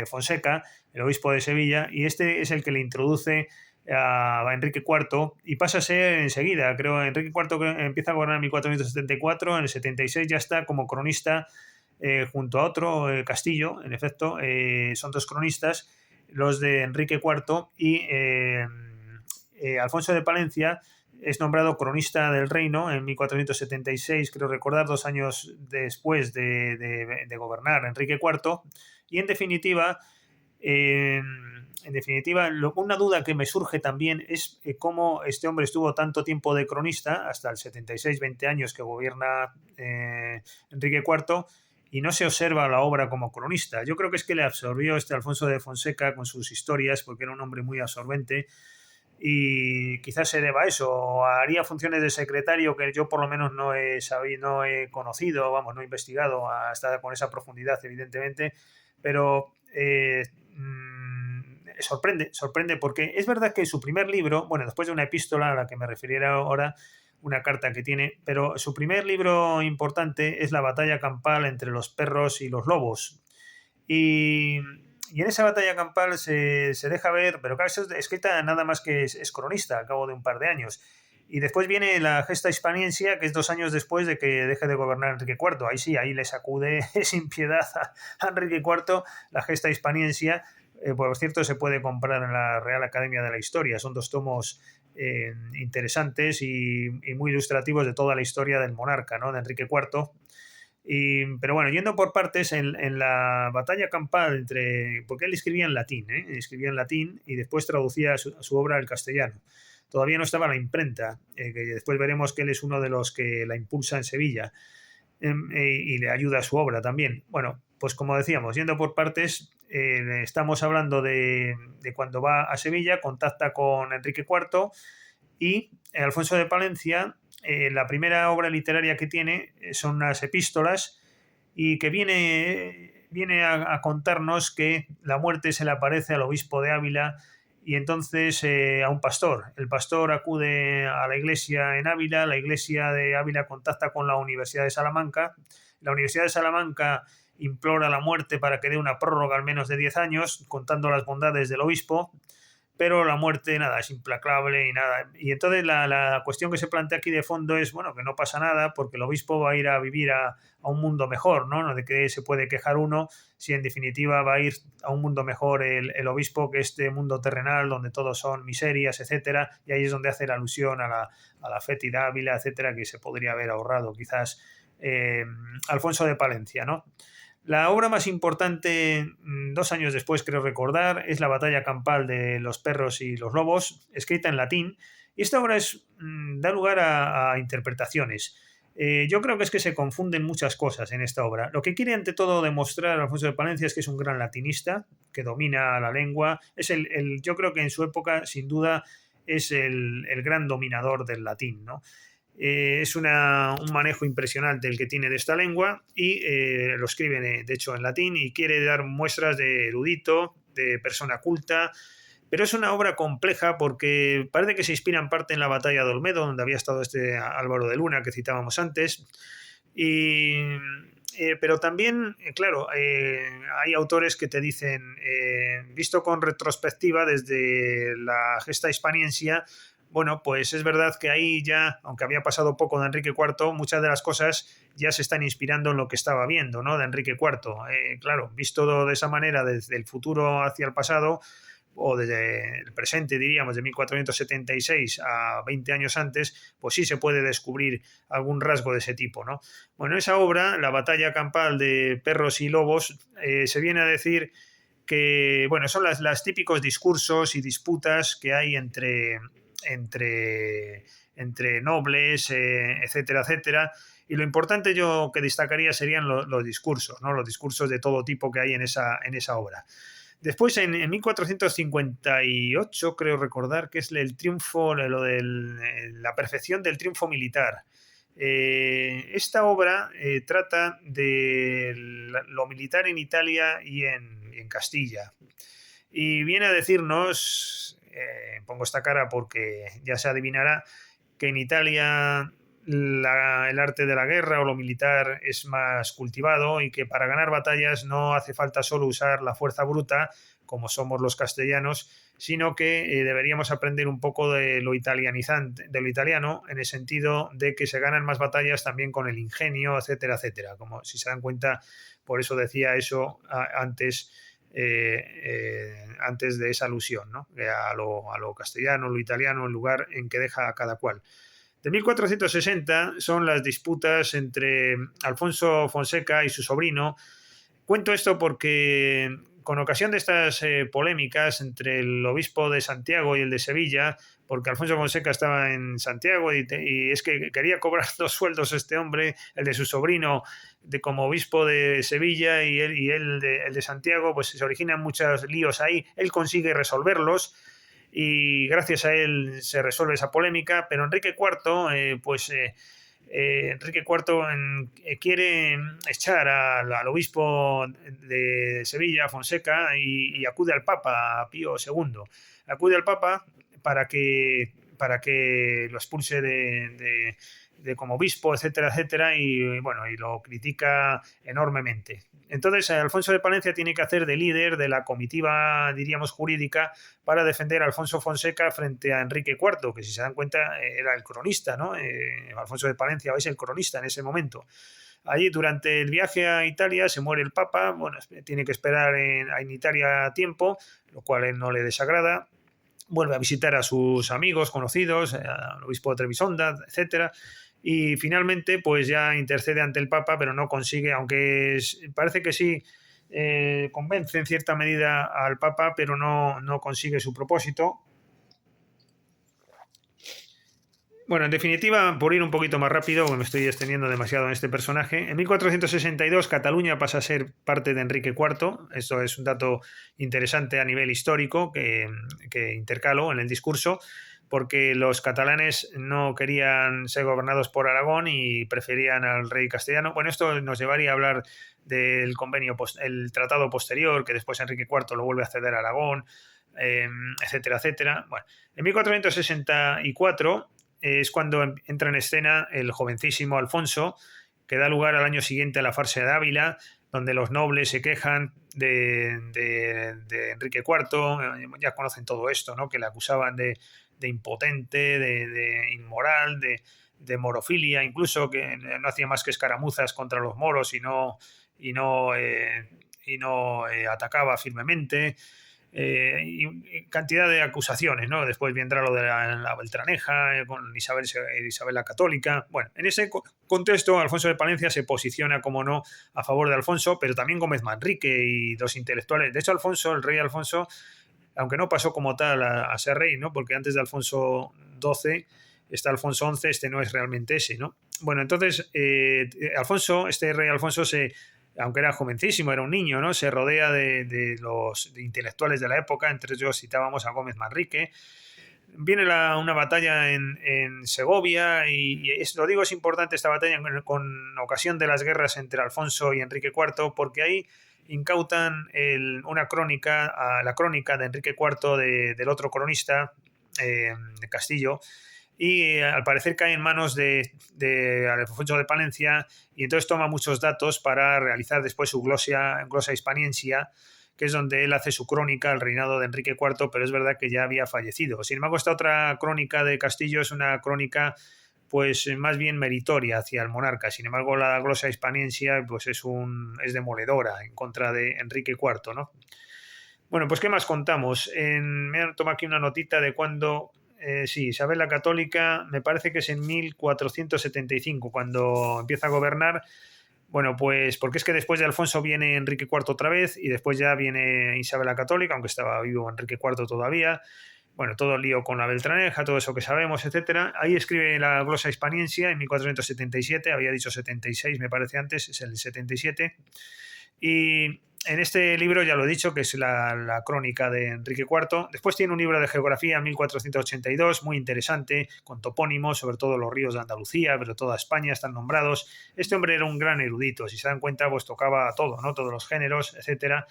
Fonseca, el obispo de Sevilla, y este es el que le introduce a Enrique IV y pasa a ser enseguida, creo, Enrique IV empieza a gobernar en 1474, en el 76 ya está como cronista junto a otro Castillo, en efecto, son dos cronistas, los de Enrique IV y Alfonso de Palencia es nombrado cronista del reino en 1476, creo recordar, 2 años después de gobernar Enrique IV, y una duda que me surge también es cómo este hombre estuvo tanto tiempo de cronista, hasta el 76, 20 años que gobierna Enrique IV, y no se observa la obra como cronista. Yo creo que es que le absorbió este Alfonso de Fonseca con sus historias, porque era un hombre muy absorbente, y quizás se deba a eso, o haría funciones de secretario que yo por lo menos no he sabido, no he conocido, vamos, no he investigado hasta con esa profundidad, evidentemente, pero sorprende porque es verdad que su primer libro, bueno, después de una epístola a la que me refiriera ahora, una carta que tiene, pero su primer libro importante es La batalla campal entre los perros y los lobos. Y, y en esa batalla campal se deja ver, pero claro, eso es escrita nada más que es cronista, al cabo de un par de años. Y después viene la gesta hispaniensia, que es 2 años después de que deje de gobernar Enrique IV. Ahí sí, ahí le sacude sin piedad a Enrique IV la gesta hispaniensia. Por cierto, se puede comprar en la Real Academia de la Historia. Son 2 tomos interesantes y muy ilustrativos de toda la historia del monarca, ¿no? De Enrique IV. Pero bueno, yendo por partes, en la batalla campal porque él escribía en latín, escribía en latín y después traducía su obra al castellano. Todavía no estaba la imprenta, que después veremos que él es uno de los que la impulsa en Sevilla, y le ayuda a su obra también. Bueno, pues como decíamos, yendo por partes, estamos hablando de cuando va a Sevilla, contacta con Enrique IV y Alfonso de Palencia. La primera obra literaria que tiene son unas epístolas y que viene a contarnos que la muerte se le aparece al obispo de Ávila y entonces a un pastor. El pastor acude a la iglesia en Ávila, la iglesia de Ávila contacta con la Universidad de Salamanca, la Universidad de Salamanca implora la muerte para que dé una prórroga al menos de 10 años, contando las bondades del obispo, pero la muerte, nada, es implacable y nada. Y entonces la cuestión que se plantea aquí de fondo es, bueno, que no pasa nada porque el obispo va a ir a vivir a un mundo mejor, ¿no? ¿De qué se puede quejar uno si en definitiva va a ir a un mundo mejor el obispo que este mundo terrenal donde todos son miserias, etcétera? Y ahí es donde hace la alusión a la fétida Ávila, etcétera, que se podría haber ahorrado quizás Alfonso de Palencia, ¿no? La obra más importante, 2 años después, creo recordar, es La batalla campal de los perros y los lobos, escrita en latín. Y esta obra da lugar a interpretaciones. Yo creo que es que se confunden muchas cosas en esta obra. Lo que quiere ante todo demostrar Alfonso de Palencia es que es un gran latinista, que domina la lengua. Yo creo que en su época, sin duda, es el gran dominador del latín, ¿no? Es un manejo impresionante el que tiene de esta lengua y lo escribe de hecho en latín y quiere dar muestras de erudito, de persona culta, pero es una obra compleja porque parece que se inspira en parte en la batalla de Olmedo, donde había estado este Álvaro de Luna que citábamos antes, pero también, claro, hay autores que te dicen, visto con retrospectiva desde la gesta hispaniensia, bueno, pues es verdad que ahí ya, aunque había pasado poco de Enrique IV, muchas de las cosas ya se están inspirando en lo que estaba viendo, ¿no? De Enrique IV. Claro, visto de esa manera, desde el futuro hacia el pasado, o desde el presente, diríamos, de 1476 a 20 años antes, pues sí se puede descubrir algún rasgo de ese tipo, ¿no? Bueno, esa obra, La batalla campal de perros y lobos, se viene a decir que, bueno, son las típicos discursos y disputas que hay entre nobles, etcétera, etcétera. Y lo importante yo que destacaría serían los discursos, ¿no? Los discursos de todo tipo que hay en esa obra. Después, en 1458, creo recordar que es el triunfo, lo de la perfección del triunfo militar. Esta obra trata de lo militar en Italia y en Castilla. Y viene a decirnos, pongo esta cara porque ya se adivinará, que en Italia el arte de la guerra o lo militar es más cultivado y que para ganar batallas no hace falta solo usar la fuerza bruta, como somos los castellanos, sino que deberíamos aprender un poco de lo italianizante, de lo italiano, en el sentido de que se ganan más batallas también con el ingenio, etcétera, etcétera. Como si se dan cuenta, por eso decía eso antes. Antes de esa alusión, ¿no? A lo castellano, lo italiano, el lugar en que deja a cada cual. De 1460 son las disputas entre Alfonso Fonseca y su sobrino. Cuento esto porque con ocasión de estas polémicas entre el obispo de Santiago y el de Sevilla, porque Alfonso Fonseca estaba en Santiago y es que quería cobrar dos sueldos este hombre, el de su sobrino como obispo de Sevilla y él el de Santiago, pues se originan muchos líos ahí. Él consigue resolverlos y gracias a él se resuelve esa polémica, pero Enrique IV, Enrique IV quiere echar al obispo de Sevilla, Fonseca, y acude al Papa Pío II. Acude al Papa para que lo expulse de como obispo, etcétera, etcétera, y bueno, y lo critica enormemente. Entonces, Alfonso de Palencia tiene que hacer de líder de la comitiva, diríamos, jurídica para defender a Alfonso Fonseca frente a Enrique IV, que si se dan cuenta era el cronista, ¿no? Alfonso de Palencia es el cronista en ese momento. Allí, durante el viaje a Italia, se muere el Papa, bueno, tiene que esperar en Italia tiempo, lo cual a él no le desagrada. Vuelve a visitar a sus amigos, conocidos, al obispo de Trebisonda, etcétera, y finalmente pues ya intercede ante el Papa, pero no consigue, aunque parece que sí convence en cierta medida al Papa, pero no consigue su propósito. Bueno, en definitiva, por ir un poquito más rápido, porque me estoy extendiendo demasiado en este personaje, en 1462 Cataluña pasa a ser parte de Enrique IV. Esto es un dato interesante a nivel histórico que intercalo en el discurso, porque los catalanes no querían ser gobernados por Aragón y preferían al rey castellano. Bueno, esto nos llevaría a hablar del convenio, el tratado posterior, que después Enrique IV lo vuelve a ceder a Aragón, etcétera, etcétera. Bueno, en 1464 es cuando entra en escena el jovencísimo Alfonso, que da lugar al año siguiente a la farsa de Ávila, donde los nobles se quejan de Enrique IV, ya conocen todo esto, ¿no? Que le acusaban de impotente, de inmoral, de morofilia, incluso que no hacía más que escaramuzas contra los moros y no atacaba firmemente. Y cantidad de acusaciones, ¿no? Después vendrá lo de la Beltraneja con Isabel la Católica. Bueno, en ese contexto, Alfonso de Palencia se posiciona, como no, a favor de Alfonso, pero también Gómez Manrique y dos intelectuales. De hecho, Alfonso, el rey Alfonso, aunque no pasó como tal a ser rey, ¿no? Porque antes de Alfonso XII está Alfonso XI, este no es realmente ese, ¿no? Bueno, entonces, Alfonso, este rey Alfonso aunque era jovencísimo, era un niño, ¿no? Se rodea de los intelectuales de la época, entre ellos citábamos a Gómez Manrique. Viene una batalla en Segovia lo digo, es importante esta batalla con ocasión de las guerras entre Alfonso y Enrique IV, porque ahí incautan la crónica de Enrique IV del otro cronista de Castillo, y al parecer cae en manos de Alfonso de Palencia, y entonces toma muchos datos para realizar después su glosa hispaniensia, que es donde él hace su crónica al reinado de Enrique IV, pero es verdad que ya había fallecido. Sin embargo, esta otra crónica de Castillo es una crónica pues más bien meritoria hacia el monarca. Sin embargo, la glosa hispaniensia pues es demoledora en contra de Enrique IV, ¿no? Bueno, pues ¿qué más contamos? Me han tomado aquí una notita de cuándo... sí, Isabel la Católica, me parece que es en 1475, cuando empieza a gobernar. Bueno, pues porque es que después de Alfonso viene Enrique IV otra vez y después ya viene Isabel la Católica, aunque estaba vivo Enrique IV todavía. Bueno, todo el lío con la Beltraneja, todo eso que sabemos, etcétera. Ahí escribe la glosa hispaniensia en 1477, había dicho 76, me parece antes, es el 77. Y en este libro ya lo he dicho, que es la crónica de Enrique IV. Después tiene un libro de geografía, 1482, muy interesante, con topónimos, sobre todo los ríos de Andalucía, pero toda España están nombrados. Este hombre era un gran erudito, si se dan cuenta, pues tocaba todo, ¿no? Todos los géneros, etcétera.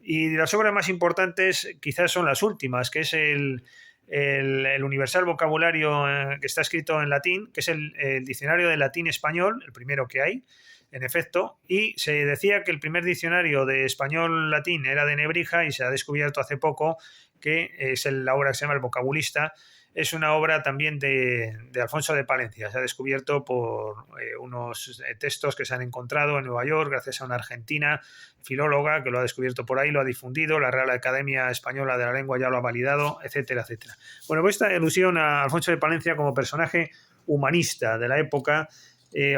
Y las obras más importantes quizás son las últimas, que es el Universal Vocabulario que está escrito en latín, que es el diccionario de latín-español, el primero que hay, en efecto, y se decía que el primer diccionario de español-latín era de Nebrija y se ha descubierto hace poco que es la obra que se llama El Vocabulista. Es una obra también de Alfonso de Palencia. Se ha descubierto por unos textos que se han encontrado en Nueva York gracias a una argentina filóloga que lo ha descubierto por ahí, lo ha difundido, la Real Academia Española de la Lengua ya lo ha validado, etcétera, etcétera. Bueno, pues esta alusión a Alfonso de Palencia como personaje humanista de la época,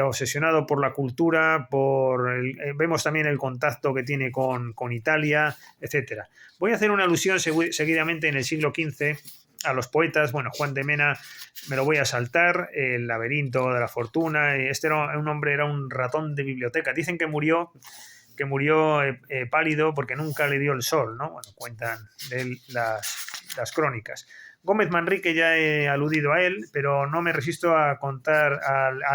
obsesionado por la cultura, vemos también el contacto que tiene con Italia, etcétera. Voy a hacer una alusión seguidamente en el siglo XV a los poetas. Bueno, Juan de Mena me lo voy a saltar, El laberinto de la fortuna. Este era un hombre, era un ratón de biblioteca. Dicen que murió pálido porque nunca le dio el sol, ¿no? Bueno, cuentan de él las crónicas. Gómez Manrique ya he aludido a él, pero no me resisto a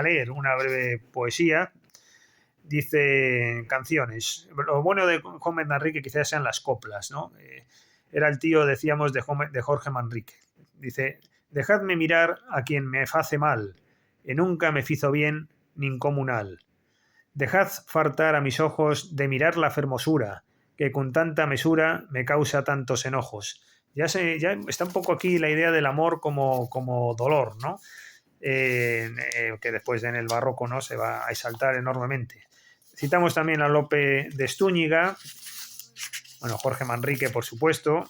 leer una breve poesía. Dice canciones. Lo bueno de Gómez Manrique quizás sean las coplas, ¿no? Era el tío, decíamos, de Jorge Manrique. Dice: dejadme mirar a quien me face mal, e nunca me fizo bien nin comunal. Dejad fartar a mis ojos de mirar la fermosura, que con tanta mesura me causa tantos enojos. Ya está un poco aquí la idea del amor como dolor, ¿no? Que después en el barroco, ¿no?, se va a exaltar enormemente. Citamos también a Lope de Stúñiga, bueno, Jorge Manrique, por supuesto,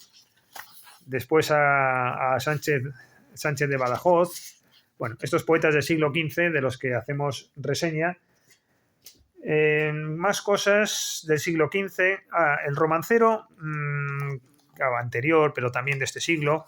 después a Sánchez de Badajoz. Bueno, estos poetas del siglo XV de los que hacemos reseña. Más cosas del siglo XV. El romancero, anterior, pero también de este siglo,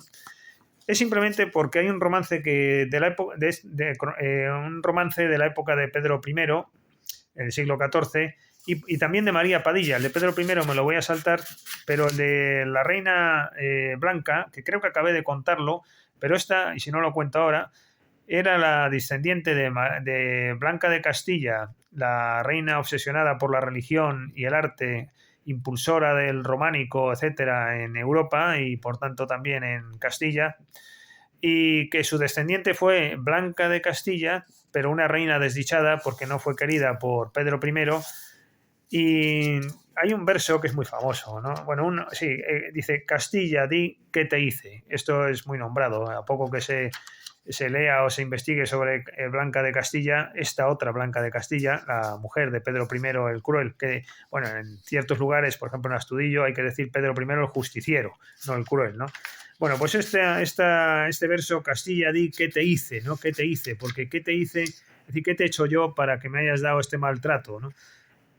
es simplemente porque hay un romance un romance de la época de Pedro I, en el siglo XIV, y también de María Padilla. El de Pedro I me lo voy a saltar, pero el de la reina Blanca, que creo que acabé de contarlo, pero esta, y si no lo cuento ahora, era la descendiente de Blanca de Castilla, la reina obsesionada por la religión y el arte, impulsora del románico, etcétera, en Europa y por tanto también en Castilla, y que su descendiente fue Blanca de Castilla, pero una reina desdichada porque no fue querida por Pedro I. Y hay un verso que es muy famoso, ¿no? Bueno, dice: Castilla, di qué te hice. Esto es muy nombrado. A poco que se lea o se investigue sobre Blanca de Castilla, esta otra Blanca de Castilla, la mujer de Pedro I el Cruel, que, bueno, en ciertos lugares, por ejemplo en Astudillo, hay que decir Pedro I el Justiciero, no el Cruel, ¿no? Bueno, pues este verso: Castilla, di qué te hice, ¿no? ¿Qué te hice? Porque ¿qué te hice? Es decir, ¿qué te he hecho yo para que me hayas dado este maltrato, ¿no?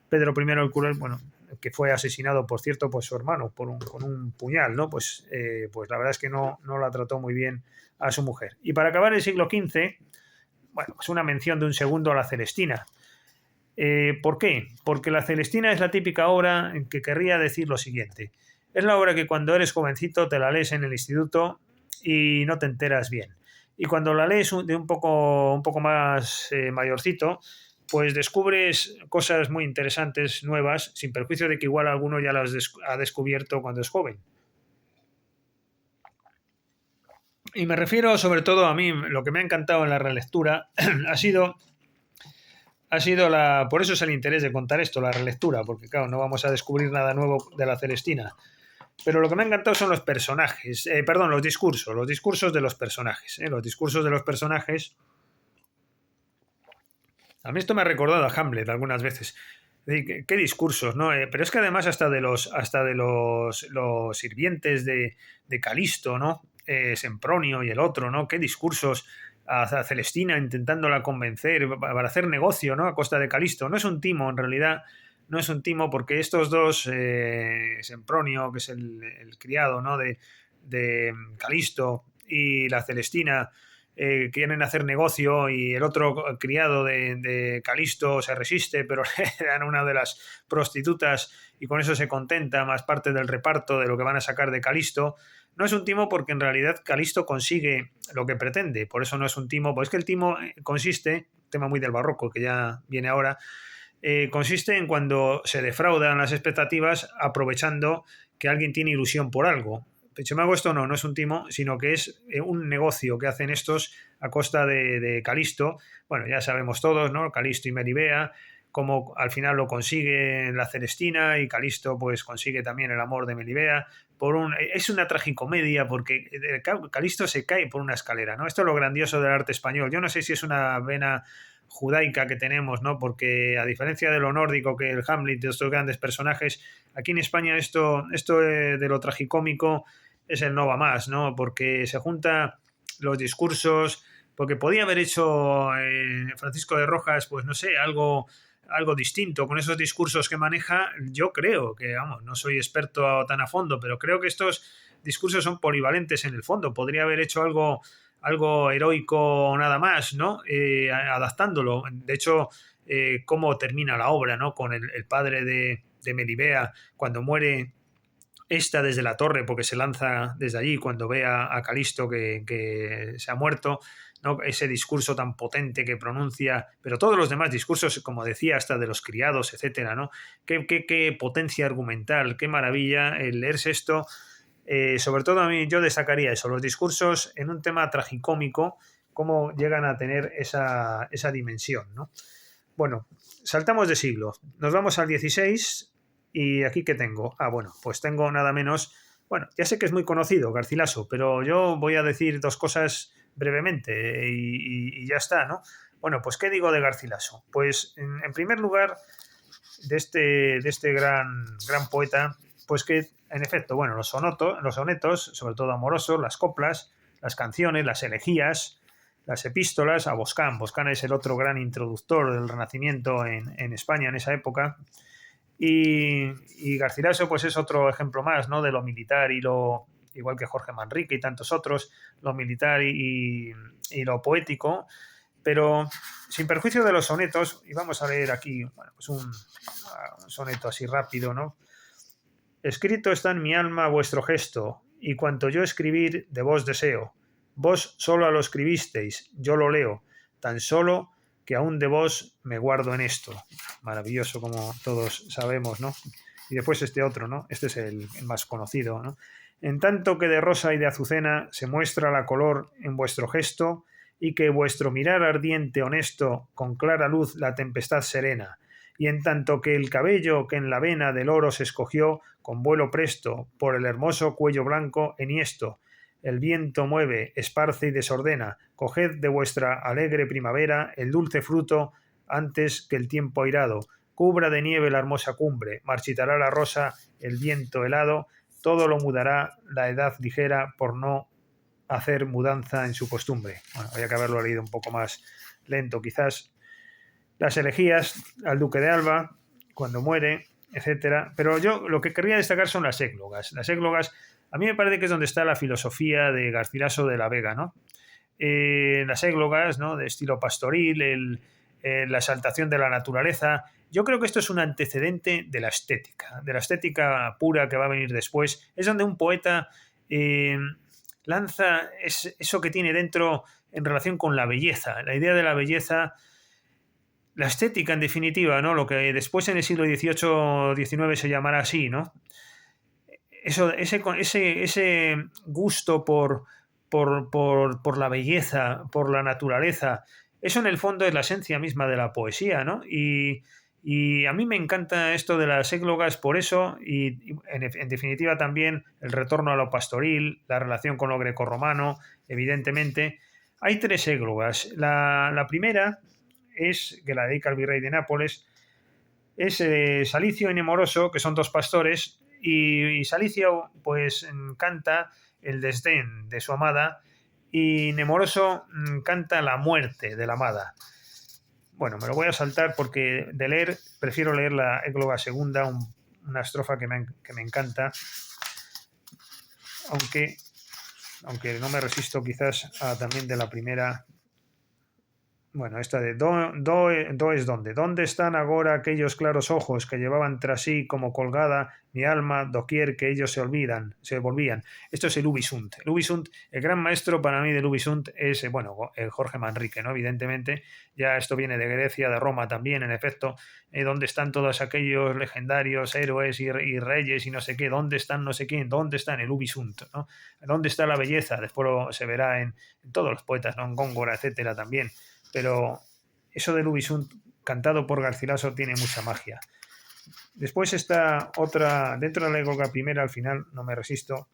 Pedro I el Cruel, bueno, que fue asesinado, por cierto, pues su hermano, con un puñal, ¿no? Pues la verdad es que no la trató muy bien a su mujer. Y para acabar el siglo XV, bueno, pues una mención de un segundo a la Celestina. ¿Por qué? Porque la Celestina es la típica obra en que querría decir lo siguiente: es la obra que cuando eres jovencito te la lees en el instituto y no te enteras bien. Y cuando la lees de un poco más mayorcito, pues descubres cosas muy interesantes, nuevas, sin perjuicio de que igual alguno ya las ha descubierto cuando es joven. Y me refiero sobre todo a mí, lo que me ha encantado en la relectura ha sido por eso es el interés de contar esto, la relectura, porque claro, no vamos a descubrir nada nuevo de la Celestina. Pero lo que me ha encantado son los personajes, los discursos de los personajes. Los discursos de los personajes. A mí esto me ha recordado a Hamlet algunas veces. ¿Qué discursos, no? Pero es que además hasta de los sirvientes de Calisto, ¿no? Sempronio y el otro, ¿no? Qué discursos a Celestina intentándola convencer para hacer negocio, ¿no? A costa de Calisto. No es un timo, en realidad, no es un timo, porque estos dos, Sempronio, que es el criado, ¿no?, de Calisto, y la Celestina, quieren hacer negocio y el otro criado de Calisto se resiste, pero le dan una de las prostitutas y con eso se contenta, más parte del reparto de lo que van a sacar de Calisto. No es un timo porque en realidad Calisto consigue lo que pretende, por eso no es un timo, pues es que el timo consiste, tema muy del barroco que ya viene ahora, consiste en cuando se defraudan las expectativas aprovechando que alguien tiene ilusión por algo. Pecho me hago esto, no es un timo, sino que es un negocio que hacen estos a costa de Calisto. Bueno, ya sabemos todos, ¿no? Calisto y Melibea, cómo al final lo consigue la Celestina y Calisto pues consigue también el amor de Melibea. Es una tragicomedia porque Calisto se cae por una escalera, ¿no? Esto es lo grandioso del arte español. Yo no sé si es una vena judaica que tenemos, ¿no? Porque a diferencia de lo nórdico, que el Hamlet de estos grandes personajes, aquí en España esto de lo tragicómico es el no va más, ¿no? Porque se junta los discursos, porque podía haber hecho Francisco de Rojas, pues no sé, algo distinto con esos discursos que maneja. Yo creo que, vamos, no soy experto tan a fondo, pero creo que estos discursos son polivalentes en el fondo. Podría haber hecho algo heroico nada más, ¿no? Adaptándolo. De hecho, cómo termina la obra, ¿no? Con el padre de Melibea, cuando muere esta desde la torre, porque se lanza desde allí cuando ve a Calisto que se ha muerto, ¿no? Ese discurso tan potente que pronuncia, pero todos los demás discursos, como decía, hasta de los criados, etcétera, ¿no? Qué potencia argumental, qué maravilla el leerse esto. Sobre todo a mí yo destacaría eso, los discursos en un tema tragicómico, cómo llegan a tener esa dimensión, ¿no? Bueno, saltamos de siglo, nos vamos al 16 y aquí ¿qué tengo? Bueno, pues tengo nada menos, bueno, ya sé que es muy conocido Garcilaso, pero yo voy a decir dos cosas brevemente y ya está, ¿no? Bueno, pues ¿qué digo de Garcilaso? Pues en primer lugar, de este gran poeta, pues que en efecto, bueno, los sonetos, sobre todo amorosos, las coplas, las canciones, las elegías, las epístolas, a Boscán. Boscán es el otro gran introductor del Renacimiento en España en esa época. Y Garcilaso pues es otro ejemplo más, ¿no? De lo militar y lo, igual que Jorge Manrique y tantos otros, lo militar y lo poético, pero sin perjuicio de los sonetos, y vamos a leer aquí, bueno, pues un soneto así rápido, ¿no? Escrito está en mi alma vuestro gesto, y cuanto yo escribir de vos deseo. Vos solo lo escribisteis, yo lo leo, tan solo que aún de vos me guardo en esto. Maravilloso, como todos sabemos, ¿no? Y después este otro, ¿no? Este es el más conocido, ¿no? En tanto que de rosa y de azucena se muestra la color en vuestro gesto, y que vuestro mirar ardiente honesto con clara luz la tempestad serena, y en tanto que el cabello que en la vena del oro se escogió con vuelo presto por el hermoso cuello blanco enhiesto, el viento mueve, esparce y desordena, coged de vuestra alegre primavera el dulce fruto antes que el tiempo airado, cubra de nieve la hermosa cumbre, marchitará la rosa, el viento helado, todo lo mudará la edad ligera por no hacer mudanza en su costumbre. Bueno, había que haberlo leído un poco más lento quizás. Las elegías al duque de Alba, cuando muere, etcétera. Pero yo lo que querría destacar son las églogas. Las églogas, a mí me parece que es donde está la filosofía de Garcilaso de la Vega, ¿no? Las églogas, ¿no? De estilo pastoril, la exaltación de la naturaleza. Yo creo que esto es un antecedente de la estética pura que va a venir después. Es donde un poeta lanza eso que tiene dentro en relación con la belleza, la idea de la belleza, la estética en definitiva, ¿no? Lo que después en el siglo XVIII-XIX se llamará así, ¿no? Ese gusto por la belleza, por la naturaleza, eso en el fondo es la esencia misma de la poesía, ¿no? Y a mí me encanta esto de las églogas por eso, y en definitiva también el retorno a lo pastoril, la relación con lo grecorromano, evidentemente. Hay tres églogas. La primera es, que la dedica al virrey de Nápoles, es Salicio y Nemoroso, que son dos pastores, y Salicio pues canta el desdén de su amada, y Nemoroso canta la muerte de la amada. Bueno, me lo voy a saltar porque de leer, prefiero leer la égloga segunda, una estrofa que me encanta, aunque aunque no me resisto quizás a también de la primera. Bueno, esta de do es donde. ¿Dónde están ahora aquellos claros ojos que llevaban tras sí como colgada mi alma doquier que ellos se volvían? Esto es el Ubisunt. El Ubisunt, el gran maestro para mí del Ubisunt es, bueno, el Jorge Manrique, ¿no? Evidentemente, ya esto viene de Grecia, de Roma también, en efecto, ¿dónde están todos aquellos legendarios héroes y reyes y no sé qué? ¿Dónde están no sé quién? ¿Dónde están el Ubisunt, ¿no? ¿Dónde está la belleza? Después se verá en todos los poetas, ¿no? En Góngora, etcétera, también. Pero eso de Ubisunt cantado por Garcilaso tiene mucha magia. Después está otra, dentro de la época primera, al final, no me resisto.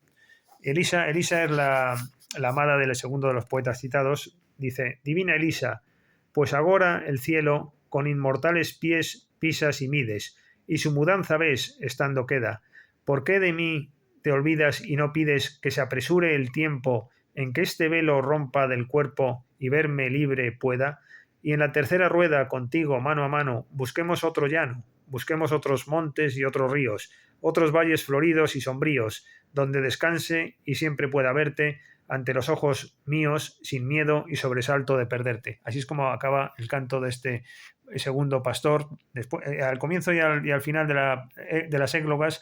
Elisa es la amada del segundo de los poetas citados. Dice, divina Elisa, pues agora el cielo con inmortales pies pisas y mides, y su mudanza ves, estando queda. ¿Por qué de mí te olvidas y no pides que se apresure el tiempo en que este velo rompa del cuerpo y verme libre pueda? Y en la tercera rueda, contigo, mano a mano, busquemos otro llano, busquemos otros montes y otros ríos, otros valles floridos y sombríos, donde descanse y siempre pueda verte ante los ojos míos sin miedo y sobresalto de perderte. Así es como acaba el canto de este segundo pastor. Después, al comienzo y al final de las églogas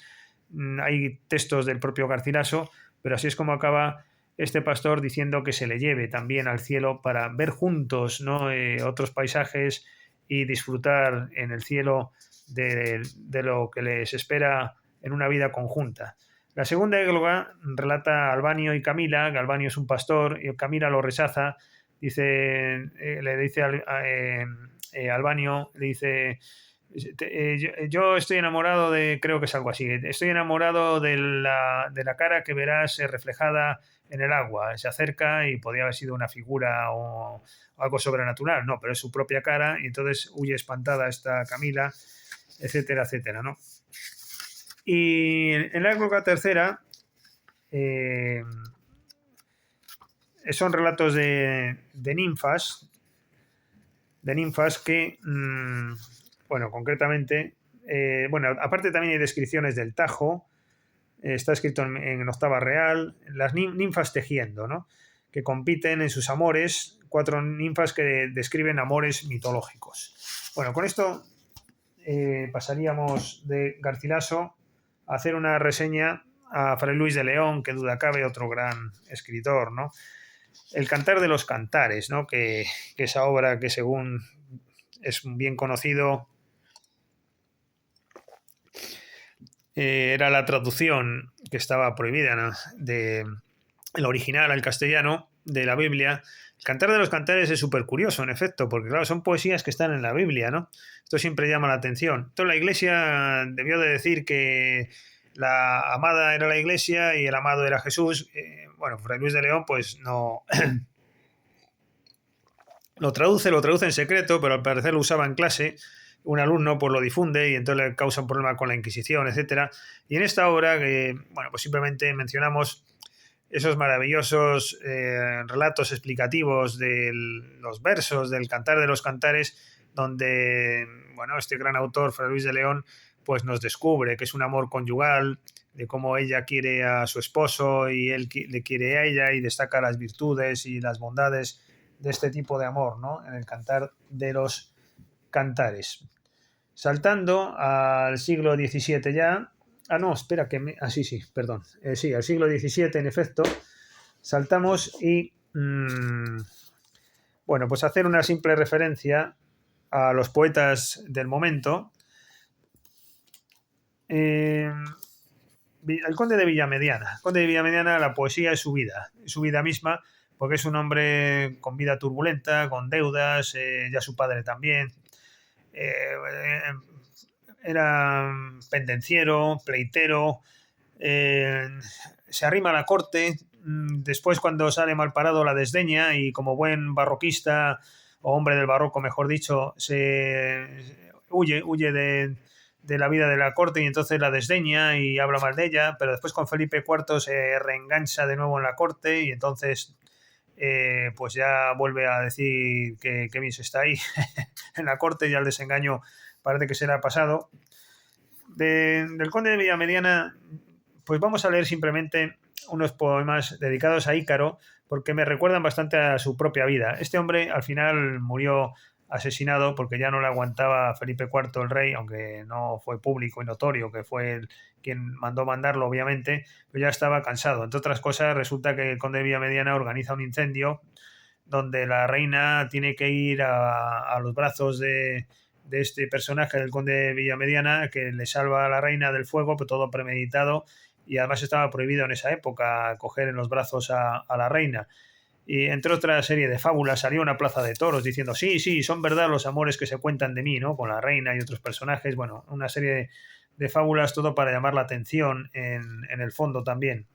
hay textos del propio Garcilaso, pero así es como acaba este pastor diciendo que se le lleve también al cielo para ver juntos, ¿no? Otros paisajes y disfrutar en el cielo de lo que les espera en una vida conjunta. La segunda égloga relata a Albanio y Camila, que Albanio es un pastor y Camila lo rechaza, le dice Albanio, le dice, yo estoy enamorado de, creo que es algo así, estoy enamorado de la cara que verás reflejada en el agua, se acerca y podría haber sido una figura o algo sobrenatural, no, pero es su propia cara y entonces huye espantada esta Camila, etcétera, etcétera, ¿no? Y en la época tercera eh, son relatos de ninfas que, bueno, concretamente, bueno, aparte también hay descripciones del Tajo, está escrito en octava real, las ninfas tejiendo, ¿no? Que compiten en sus amores, 4 ninfas que describen amores mitológicos. Bueno, con esto pasaríamos de Garcilaso a hacer una reseña a Fray Luis de León, que duda cabe, otro gran escritor, ¿no? El Cantar de los Cantares, ¿no? Que esa obra que según es bien conocido, era la traducción que estaba prohibida, ¿no? De el original al castellano de la Biblia. El Cantar de los Cantares es súper curioso, en efecto, porque claro, son poesías que están en la Biblia, ¿no? Esto siempre llama la atención. Entonces la Iglesia debió de decir que la amada era la Iglesia y el amado era Jesús. Bueno, Fray Luis de León pues no lo traduce en secreto, pero al parecer lo usaba en clase. Un alumno pues lo difunde y entonces le causa un problema con la Inquisición, etcétera. Y en esta obra, bueno, pues simplemente mencionamos esos maravillosos relatos explicativos de los versos del Cantar de los Cantares, donde, bueno, este gran autor, Fray Luis de León, pues nos descubre que es un amor conyugal, de cómo ella quiere a su esposo y él le quiere a ella y destaca las virtudes y las bondades de este tipo de amor, ¿no? En el Cantar de los Cantares. Saltando al siglo XVII ya. Ah, no, espera, sí, sí, perdón. Sí, al siglo XVII, en efecto. Saltamos y. Bueno, pues hacer una simple referencia a los poetas del momento. El conde de Villamediana. El conde de Villamediana, la poesía es su vida misma, porque es un hombre con vida turbulenta, con deudas, ya su padre también. Era pendenciero, pleitero, se arrima a la corte, después cuando sale mal parado la desdeña y como buen barroquista o hombre del barroco, mejor dicho, huye de la vida de la corte y entonces la desdeña y habla mal de ella, pero después con Felipe IV se reengancha de nuevo en la corte y entonces pues ya vuelve a decir que bien se está ahí en la corte, ya el desengaño parece que se le ha pasado. Del conde de Villamediana pues vamos a leer simplemente unos poemas dedicados a Ícaro, porque me recuerdan bastante a su propia vida. Este hombre al final murió asesinado porque ya no le aguantaba Felipe IV el rey, aunque no fue público y notorio, que fue quien mandó mandarlo, obviamente, pero ya estaba cansado. Entre otras cosas, resulta que el conde de Villamediana organiza un incendio donde la reina tiene que ir a los brazos de este personaje del conde de Villamediana, que le salva a la reina del fuego, pero todo premeditado, y además estaba prohibido en esa época coger en los brazos a la reina. Y entre otra serie de fábulas salió una plaza de toros diciendo sí, sí, son verdad los amores que se cuentan de mí, ¿no? Con la reina y otros personajes. Bueno, una serie de fábulas, todo para llamar la atención en el fondo también.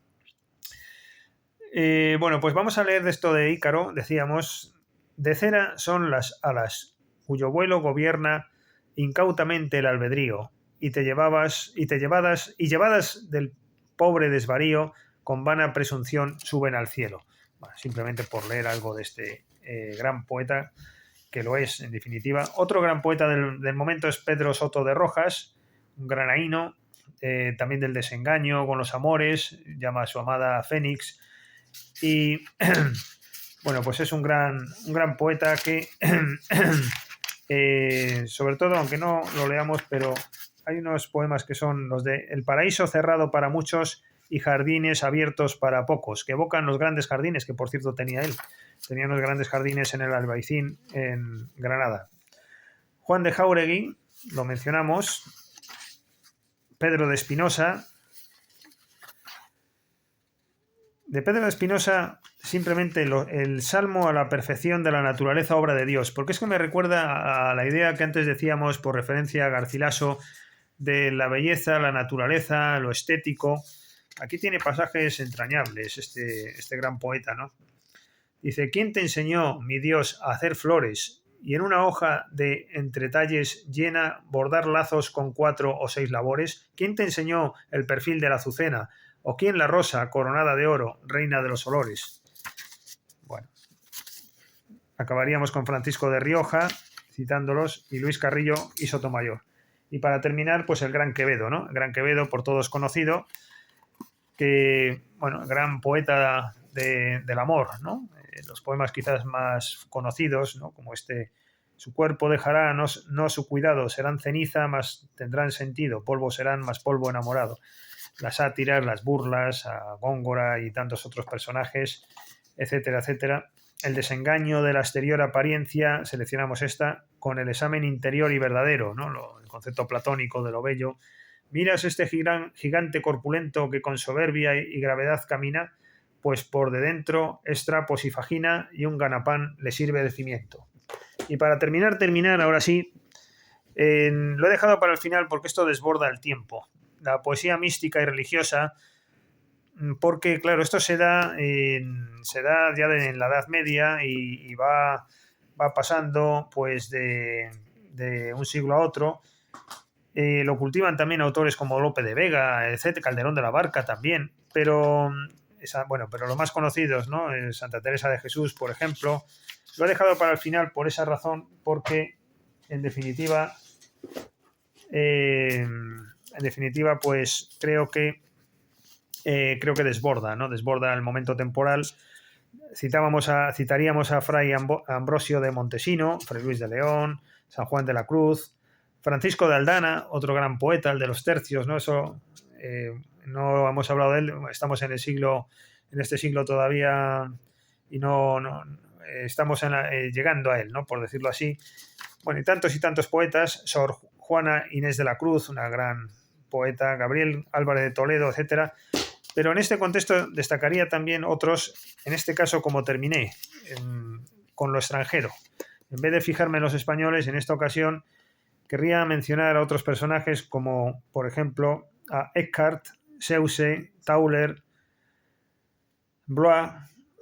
Bueno, pues vamos a leer de esto de Ícaro. Decíamos, de cera son las alas, cuyo vuelo gobierna incautamente el albedrío, y llevadas del pobre desvarío, con vana presunción suben al cielo. Bueno, simplemente por leer algo de este gran poeta, que lo es, en definitiva. Otro gran poeta del momento es Pedro Soto de Rojas, un granaíno, también del desengaño con los amores, llama a su amada Fénix, y bueno, pues es un gran poeta que sobre todo, aunque no lo leamos, pero hay unos poemas que son los de El paraíso cerrado para muchos y jardines abiertos para pocos, que evocan los grandes jardines, que por cierto tenía él. Tenía unos grandes jardines en el Albaicín, en Granada. Juan de Jáuregui, lo mencionamos. Pedro de Espinosa. De Pedro de Espinosa, simplemente el salmo a la perfección de la naturaleza, obra de Dios, porque es que me recuerda a la idea que antes decíamos, por referencia a Garcilaso, de la belleza, la naturaleza, lo estético. Aquí tiene pasajes entrañables este gran poeta, ¿no? Dice, ¿quién te enseñó, mi Dios, a hacer flores y en una hoja de entretalles llena bordar lazos con 4 o 6 labores? ¿Quién te enseñó el perfil de la azucena? ¿O quién la rosa coronada de oro, reina de los olores? Bueno, acabaríamos con Francisco de Rioja, citándolos, y Luis Carrillo y Sotomayor. Y para terminar, pues el Gran Quevedo, ¿no? El Gran Quevedo, por todos conocido, que, bueno, gran poeta del amor, ¿no? Los poemas quizás más conocidos, ¿no? Como su cuerpo dejará, no su cuidado, serán ceniza, mas tendrán sentido, polvo serán, más polvo enamorado. Las sátiras, las burlas, a Góngora y tantos otros personajes, etcétera, etcétera. El desengaño de la exterior apariencia, seleccionamos esta, con el examen interior y verdadero, ¿no? El concepto platónico de lo bello. Miras este gigante corpulento que con soberbia y gravedad camina, pues por de dentro es trapos y fagina y un ganapán le sirve de cimiento. Y para terminar, ahora sí, lo he dejado para el final porque esto desborda el tiempo. La poesía mística y religiosa, porque claro, esto se da ya en la Edad Media y va pasando pues de un siglo a otro. Lo cultivan también autores como Lope de Vega, etc., Calderón de la Barca también, pero pero los más conocidos, ¿no? Santa Teresa de Jesús, por ejemplo. Lo he dejado para el final por esa razón, porque en definitiva, pues creo que desborda, ¿no? Desborda el momento temporal. Citaríamos a Fray Ambrosio de Montesino, Fray Luis de León, San Juan de la Cruz, Francisco de Aldana, otro gran poeta, el de los tercios, ¿no? Eso no hemos hablado de él, estamos en este siglo todavía y no estamos llegando a él, ¿no? Por decirlo así. Bueno, y tantos poetas, Sor Juana Inés de la Cruz, una gran poeta, Gabriel Álvarez de Toledo, etcétera. Pero en este contexto destacaría también otros, en este caso como terminé, con lo extranjero. En vez de fijarme en los españoles, en esta ocasión querría mencionar a otros personajes como, por ejemplo, a Eckhart, Seusse, Tauler, Blois,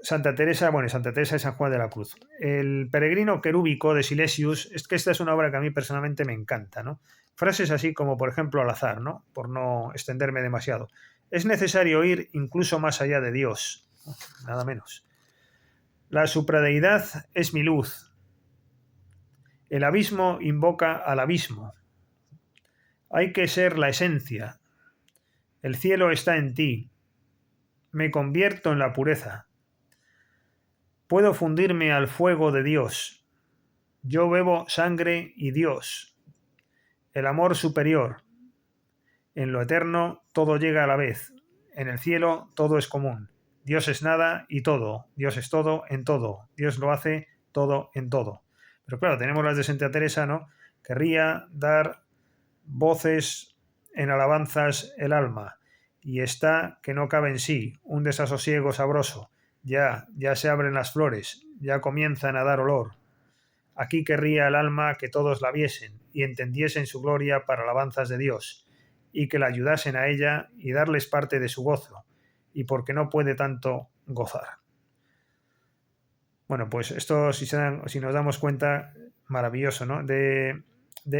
Santa Teresa y San Juan de la Cruz. El peregrino querúbico de Silesius, es que esta es una obra que a mí personalmente me encanta, ¿no? Frases así como, por ejemplo, al azar, ¿no? Por no extenderme demasiado. Es necesario ir incluso más allá de Dios, nada menos. La supradeidad es mi luz. El abismo invoca al abismo. Hay que ser la esencia. El cielo está en ti. Me convierto en la pureza. Puedo fundirme al fuego de Dios. Yo bebo sangre y Dios. El amor superior. En lo eterno todo llega a la vez. En el cielo todo es común. Dios es nada y todo. Dios es todo en todo. Dios lo hace todo en todo. Pero claro, tenemos las de Santa Teresa, ¿no? Querría dar voces en alabanzas el alma. Y está que no cabe en sí, un desasosiego sabroso. Ya se abren las flores, ya comienzan a dar olor. Aquí querría el alma que todos la viesen y entendiesen su gloria para alabanzas de Dios, y que la ayudasen a ella y darles parte de su gozo, y porque no puede tanto gozar. Bueno, pues esto, si nos damos cuenta, maravilloso, ¿no? De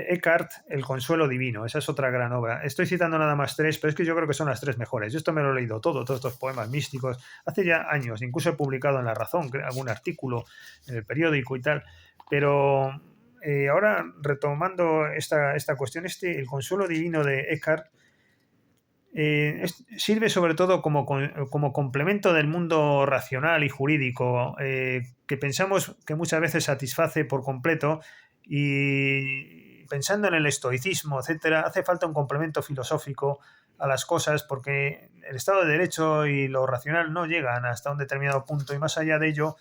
Eckhart, El consuelo divino. Esa es otra gran obra. Estoy citando nada más tres, pero es que yo creo que son las tres mejores. Yo esto me lo he leído todo, todos estos poemas místicos, hace ya años. Incluso he publicado en La Razón algún artículo en el periódico y tal. Pero ahora, retomando esta cuestión, El consuelo divino de Eckhart sirve sobre todo como complemento del mundo racional y jurídico, que pensamos que muchas veces satisface por completo, y pensando en el estoicismo, etcétera, hace falta un complemento filosófico a las cosas, porque el Estado de Derecho y lo racional no llegan hasta un determinado punto, y más allá de ello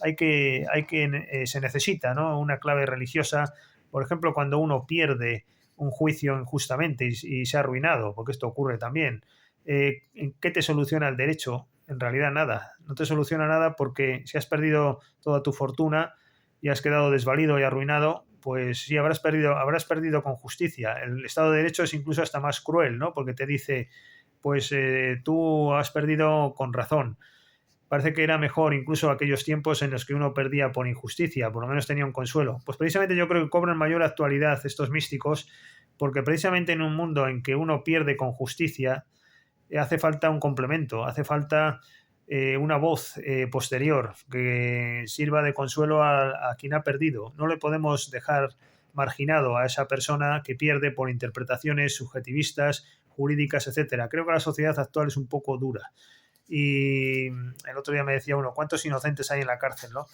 se necesita, ¿no?, una clave religiosa. Por ejemplo, cuando uno pierde un juicio injustamente y se ha arruinado, porque esto ocurre también. ¿Qué te soluciona el derecho? En realidad nada. No te soluciona nada, porque si has perdido toda tu fortuna y has quedado desvalido y arruinado, pues sí, habrás perdido con justicia. El Estado de Derecho es incluso hasta más cruel, ¿no? Porque te dice, pues tú has perdido con razón. Parece que era mejor incluso aquellos tiempos en los que uno perdía por injusticia, por lo menos tenía un consuelo. Pues precisamente yo creo que cobran mayor actualidad estos místicos, porque precisamente en un mundo en que uno pierde con justicia, hace falta un complemento, hace falta una voz posterior que sirva de consuelo a quien ha perdido. No le podemos dejar marginado a esa persona que pierde por interpretaciones subjetivistas, jurídicas, etcétera. Creo que la sociedad actual es un poco dura. Y el otro día me decía uno, ¿cuántos inocentes hay en la cárcel, no?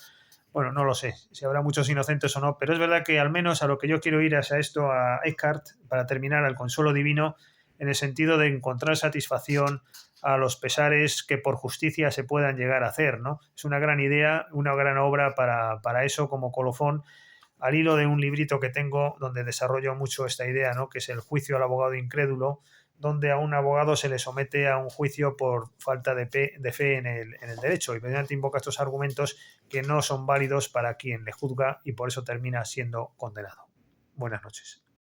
Bueno, no lo sé, si habrá muchos inocentes o no, pero es verdad que al menos a lo que yo quiero ir es a esto, a Eckhart, para terminar, al consuelo divino, en el sentido de encontrar satisfacción a los pesares que por justicia se puedan llegar a hacer, ¿no? Es una gran idea, una gran obra para eso, como colofón, al hilo de un librito que tengo donde desarrollo mucho esta idea, ¿no?, que es El juicio al abogado incrédulo, donde a un abogado se le somete a un juicio por falta de fe en el derecho, y precisamente invoca estos argumentos que no son válidos para quien le juzga, y por eso termina siendo condenado. Buenas noches.